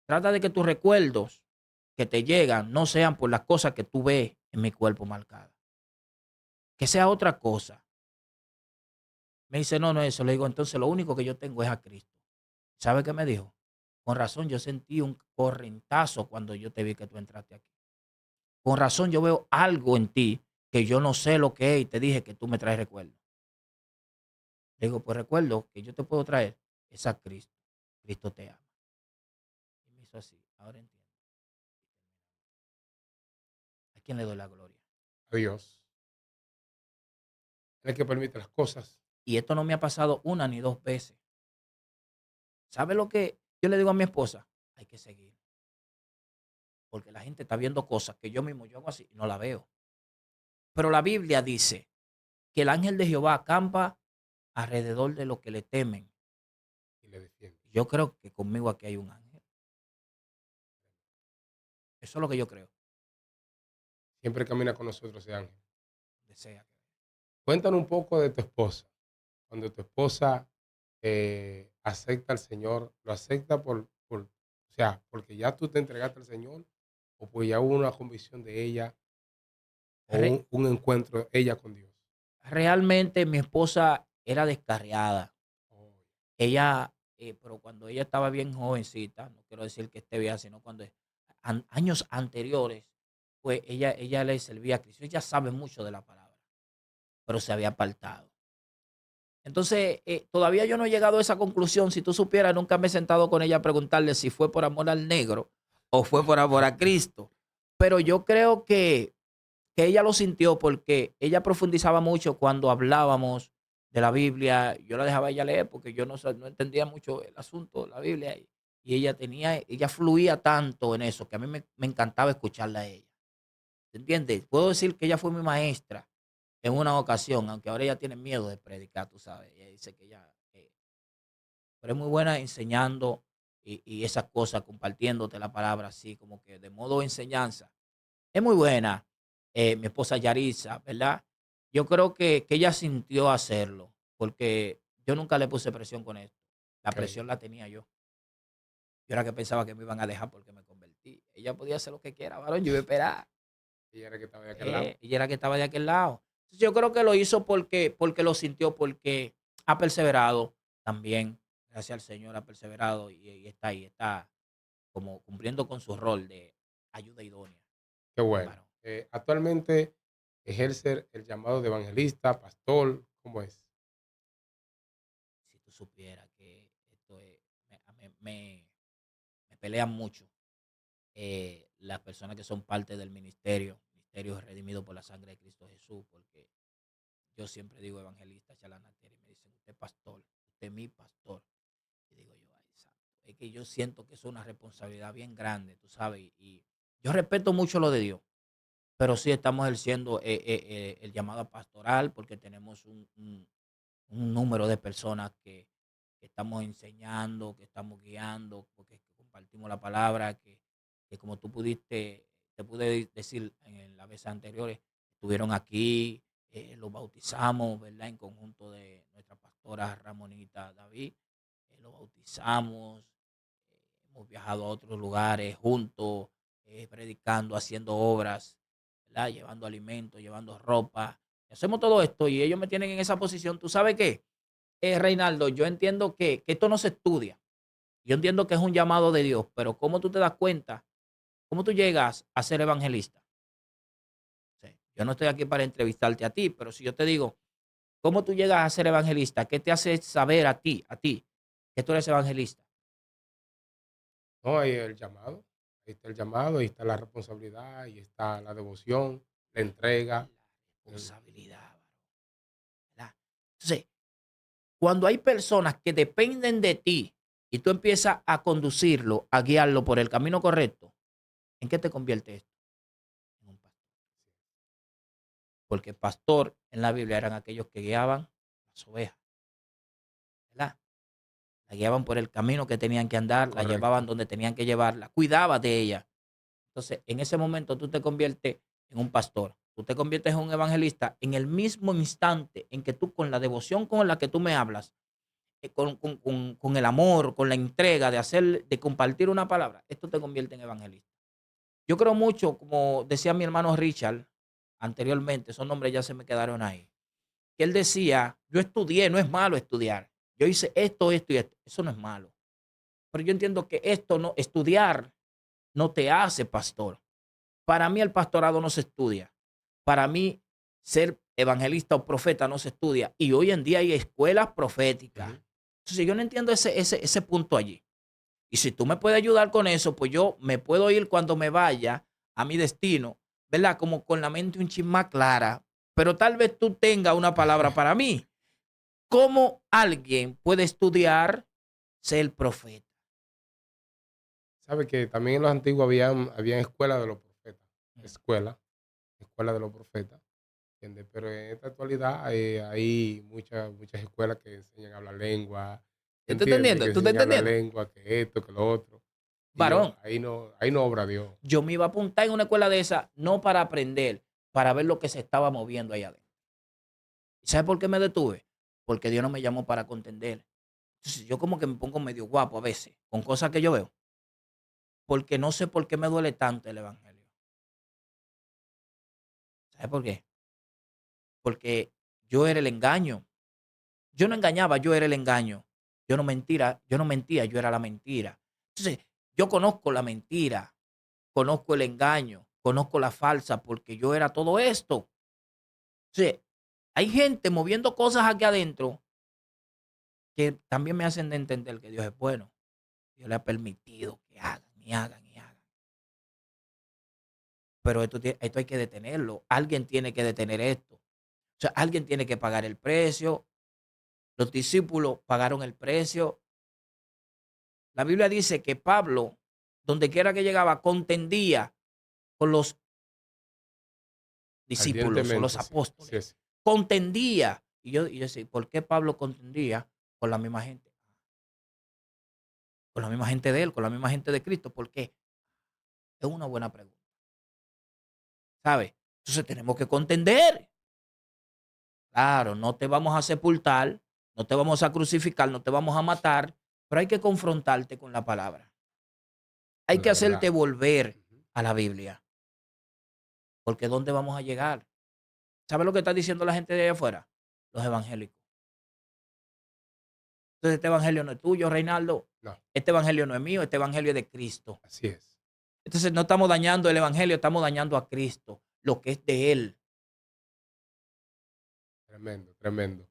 Trata de que tus recuerdos que te llegan no sean por las cosas que tú ves en mi cuerpo marcadas. Que sea otra cosa. Me dice, no, no es eso. Le digo, entonces lo único que yo tengo es a Cristo. ¿Sabe qué me dijo? Con razón, yo sentí un correntazo cuando yo te vi que tú entraste aquí. Con razón, yo veo algo en ti que yo no sé lo que es y te dije que tú me traes recuerdo. Le digo, pues recuerdo que yo te puedo traer es a Cristo. Cristo te ama. Y me hizo así. Ahora entiendo. ¿A quién le doy la gloria? A Dios. Él es el que permite las cosas. Y esto no me ha pasado una ni dos veces. ¿Sabe lo que yo le digo a mi esposa? Hay que seguir. Porque la gente está viendo cosas que yo mismo yo hago así y no la veo. Pero la Biblia dice que el ángel de Jehová acampa alrededor de los que le temen. Y le defiende. Yo creo que conmigo aquí hay un ángel. Eso es lo que yo creo. Siempre camina con nosotros ese ángel. Desea. Cuéntanos un poco de tu esposa. Cuando tu esposa acepta al Señor, ¿lo acepta o sea, porque ya tú te entregaste al Señor o pues ya hubo una convicción de ella o Re- un encuentro ella con Dios? realmente mi esposa era descarriada. Oh, Ella, pero cuando ella estaba bien jovencita, no quiero decir que esté vieja, sino cuando años anteriores, pues ella le servía a Cristo. Ella sabe mucho de la palabra, pero se había apartado. Entonces, todavía yo no he llegado a esa conclusión. Si tú supieras, nunca me he sentado con ella a preguntarle si fue por amor al negro o fue por amor a Cristo. Pero yo creo que ella lo sintió porque ella profundizaba mucho cuando hablábamos de la Biblia. Yo la dejaba a ella leer porque yo no entendía mucho el asunto de la Biblia. Y ella fluía tanto en eso que a mí me encantaba escucharla a ella. ¿Entiendes? Puedo decir que ella fue mi maestra en una ocasión, aunque ahora ella tiene miedo de predicar, tú sabes. Ella dice que ella, pero es muy buena enseñando y esas cosas, compartiéndote la palabra así, como que de modo enseñanza. Es muy buena, mi esposa Yarisa, ¿verdad? Yo creo que ella sintió hacerlo, porque yo nunca le puse presión con esto. La ok. presión la tenía yo. Yo era que pensaba que me iban a dejar porque me convertí. Ella podía hacer lo que quiera, varón, yo iba a esperar. Ella era que estaba de aquel lado. Ella era que estaba de aquel lado. Entonces, yo creo que lo hizo porque lo sintió, porque ha perseverado también. Gracias al Señor ha perseverado y está ahí, está como cumpliendo con su rol de ayuda idónea. Qué bueno. varón. Actualmente ejerce el llamado de evangelista, pastor, ¿cómo es? Si tú supieras que esto es, me pelean mucho las personas que son parte del ministerio redimido por la sangre de Cristo Jesús, porque yo siempre digo evangelista, chalanatero, y me dicen, usted es pastor, usted es mi pastor. Y digo yo, ay, santo, es que yo siento que es una responsabilidad bien grande, tú sabes, y yo respeto mucho lo de Dios, pero sí estamos ejerciendo el llamado pastoral porque tenemos un número de personas que estamos enseñando, que estamos guiando, porque compartimos la palabra, que como tú pudiste, te pude decir en las veces anteriores, estuvieron aquí, los bautizamos, ¿verdad? En conjunto de nuestra pastora Ramonita David, los bautizamos, hemos viajado a otros lugares juntos, predicando, haciendo obras, ¿verdad? Llevando alimentos, llevando ropa. Hacemos todo esto y ellos me tienen en esa posición. ¿Tú sabes qué? Reinaldo, yo entiendo que esto no se estudia. Yo entiendo que es un llamado de Dios, pero ¿cómo tú te das cuenta? ¿Cómo tú llegas a ser evangelista? Sí, yo no estoy aquí para entrevistarte a ti, pero si yo te digo, ¿cómo tú llegas a ser evangelista? ¿Qué te hace saber a ti, que tú eres evangelista? No, hay el llamado. Ahí está el llamado, ahí está la responsabilidad, ahí está la devoción, la entrega. La el- responsabilidad, varón, ¿verdad? Entonces, cuando hay personas que dependen de ti y tú empiezas a conducirlo, a guiarlo por el camino correcto, ¿en qué te convierte esto? En un pastor. Porque pastor en la Biblia eran aquellos que guiaban las ovejas, ¿verdad? La guiaban por el camino que tenían que andar, la llevaban Correcto. donde tenían que llevarla, cuidaba de ella. Entonces, en ese momento tú te conviertes en un pastor, tú te conviertes en un evangelista en el mismo instante en que tú con la devoción con la que tú me hablas, con el amor, con la entrega de hacer, de compartir una palabra, esto te convierte en evangelista. Yo creo mucho, como decía mi hermano Richard anteriormente, esos nombres ya se me quedaron ahí, que él decía, yo estudié, no es malo estudiar. Yo hice esto y esto. Eso no es malo. Pero yo entiendo que esto no, estudiar no te hace pastor. Para mí el pastorado no se estudia. Para mí ser evangelista o profeta no se estudia. Y hoy en día hay escuelas proféticas. Ujú. Entonces yo no entiendo ese punto allí. Y si tú me puedes ayudar con eso, pues yo me puedo ir cuando me vaya a mi destino, ¿verdad? Como con la mente un chin más clara. Pero tal vez tú tengas una palabra para mí. ¿Cómo alguien puede estudiar ser profeta? Sabe que también en los antiguos habían escuelas de los profetas, Mm. escuela, escuela de los profetas, ¿entiendes? Pero en esta actualidad hay muchas escuelas que enseñan a hablar lengua, ¿Yo estoy ¿entiendes? entendiendo? Que ¿Tú estás enseñan a hablar entendiendo? lengua, que esto, que lo otro. Y Varón, ahí no obra Dios. yo me iba a apuntar en una escuela de esa, no para aprender, para ver lo que se estaba moviendo allá adentro. ¿Y sabes por qué me detuve? Porque Dios no me llamó para contender. Entonces, yo como que me pongo medio guapo a veces con cosas que yo veo, porque no sé por qué me duele tanto el evangelio. ¿Sabes por qué? Porque yo era el engaño. Yo no engañaba, yo era el engaño. Yo no mentía, yo era la mentira. Entonces, yo conozco la mentira, conozco el engaño, conozco la falsa, porque yo era todo esto. Entonces, hay gente moviendo cosas aquí adentro que también me hacen de entender que Dios es bueno. Dios le ha permitido que hagan y hagan y hagan. Pero esto hay que detenerlo. Alguien tiene que detener esto. O sea, alguien tiene que pagar el precio. Los discípulos pagaron el precio. La Biblia dice que Pablo, donde quiera que llegaba, contendía con los discípulos o los Ardientemente, sí. Sí, apóstoles. sí. Contendía. Y yo decía, ¿por qué Pablo contendía con la misma gente? Con la misma gente de él, con la misma gente de Cristo. ¿Por qué? Es una buena pregunta. ¿Sabes? Entonces tenemos que contender. Claro, no te vamos a sepultar, no te vamos a crucificar, no te vamos a matar, pero hay que confrontarte con la palabra. Hay Con que la hacerte verdad. volver Ujú. a la Biblia, porque ¿dónde vamos a llegar? ¿Sabes lo que está diciendo la gente de allá afuera? Los evangélicos. Entonces, este evangelio no es tuyo, Reinaldo. No, Este evangelio no es mío, este evangelio es de Cristo. así es. Entonces no estamos dañando el evangelio, estamos dañando a Cristo, lo que es de Él. Tremendo, tremendo.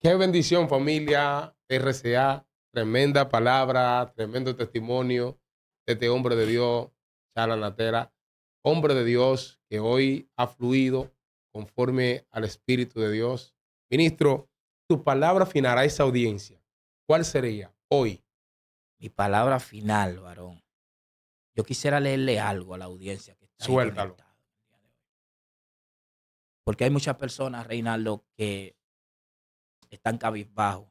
Qué bendición, familia RCA. Tremenda palabra, tremendo testimonio de este hombre de Dios, Charles Natera. Hombre de Dios que hoy ha fluido conforme al Espíritu de Dios. Ministro, tu palabra final a esa audiencia, ¿cuál sería hoy? Mi palabra final, varón. Yo quisiera leerle algo a la audiencia que está ahí Suéltalo. conectada el día de hoy. Porque hay muchas personas, Reinaldo, que están cabizbajos,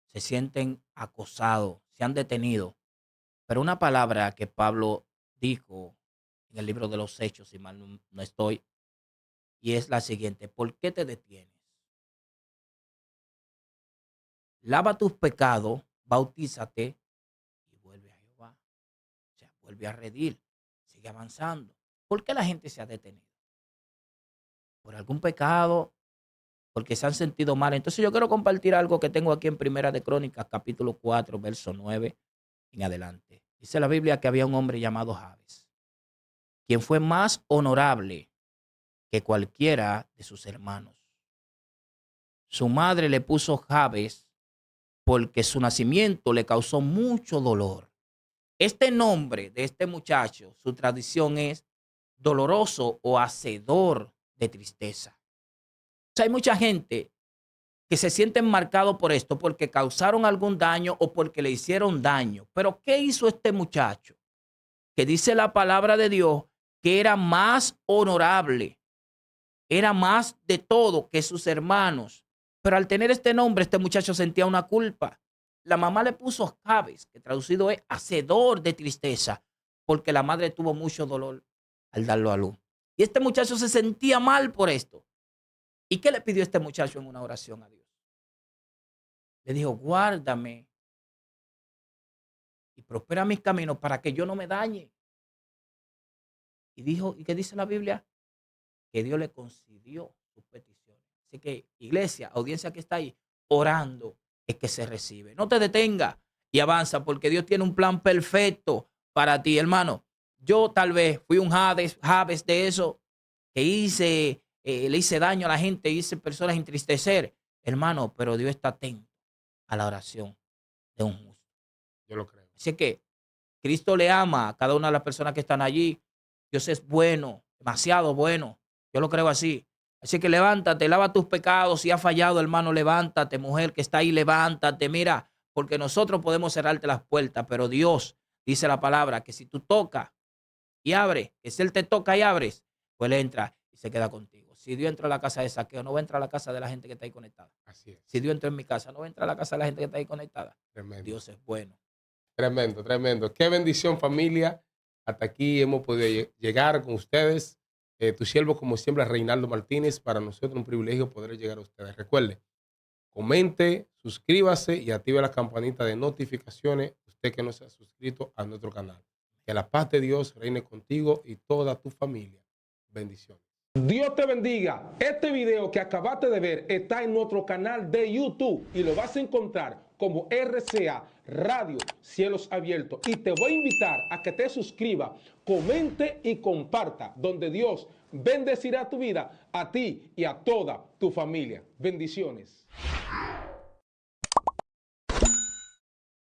se sienten acosados, se han detenido. Pero una palabra que Pablo dijo en el libro de los Hechos, si mal no estoy, y es la siguiente: ¿por qué te detienes? Lava tus pecados, bautízate y vuelve a Jehová. O sea, vuelve a redil, sigue avanzando. ¿Por qué la gente se ha detenido? ¿Por algún pecado? Porque se han sentido mal. Entonces yo quiero compartir algo que tengo aquí en Primera de Crónicas, capítulo 4, verso 9 en adelante. Dice la Biblia que había un hombre llamado Jabes, quien fue más honorable que cualquiera de sus hermanos. Su madre le puso Jabes porque su nacimiento le causó mucho dolor. Este nombre de este muchacho, su tradición es doloroso o hacedor de tristeza. O sea, hay mucha gente que se sienten marcados por esto porque causaron algún daño o porque le hicieron daño. Pero ¿qué hizo este muchacho? Que dice la palabra de Dios que era más honorable, era más de todo que sus hermanos. Pero al tener este nombre, este muchacho sentía una culpa. La mamá le puso Jabes, que traducido es hacedor de tristeza, porque la madre tuvo mucho dolor al darlo a luz. Y este muchacho se sentía mal por esto. ¿Y qué le pidió este muchacho en una oración a Dios? Le dijo: guárdame y prospera mis caminos para que yo no me dañe. Y dijo, ¿y qué dice la Biblia? Que Dios le concedió sus peticiones. Así que, iglesia, audiencia que está ahí, orando es que se recibe. No te detenga y avanza, porque Dios tiene un plan perfecto para ti, hermano. Yo tal vez fui un Jabes de eso, que le hice daño a la gente, hice personas entristecer, hermano, pero Dios está atento a la oración de un justo. Yo lo creo. Así que Cristo le ama a cada una de las personas que están allí. Dios es bueno, demasiado bueno. Yo lo creo así. Así que levántate, lava tus pecados. Si has fallado, hermano, levántate. Mujer que está ahí, levántate. Mira, porque nosotros podemos cerrarte las puertas, pero Dios dice la palabra que si tú tocas y abres, que si Él te toca y abres, pues Él entra y se queda contigo. Si Dios entra a la casa de saqueo, no va a entrar a la casa de la gente que está ahí conectada. Así es. Si Dios entra en mi casa, no va a entrar a la casa de la gente que está ahí conectada. Tremendo. Dios es bueno. Tremendo, tremendo. Qué bendición, familia. Hasta aquí hemos podido llegar con ustedes. Tu siervo, como siempre, Reinaldo Martínez. Para nosotros un privilegio poder llegar a ustedes. Recuerde, comente, suscríbase y active la campanita de notificaciones. Usted que no se ha suscrito a nuestro canal. Que la paz de Dios reine contigo y toda tu familia. Bendiciones. Dios te bendiga. Este video que acabaste de ver está en nuestro canal de YouTube y lo vas a encontrar como RCA Radio Cielos Abiertos. Y te voy a invitar a que te suscribas, comente y comparta, donde Dios bendecirá tu vida, a ti y a toda tu familia. Bendiciones.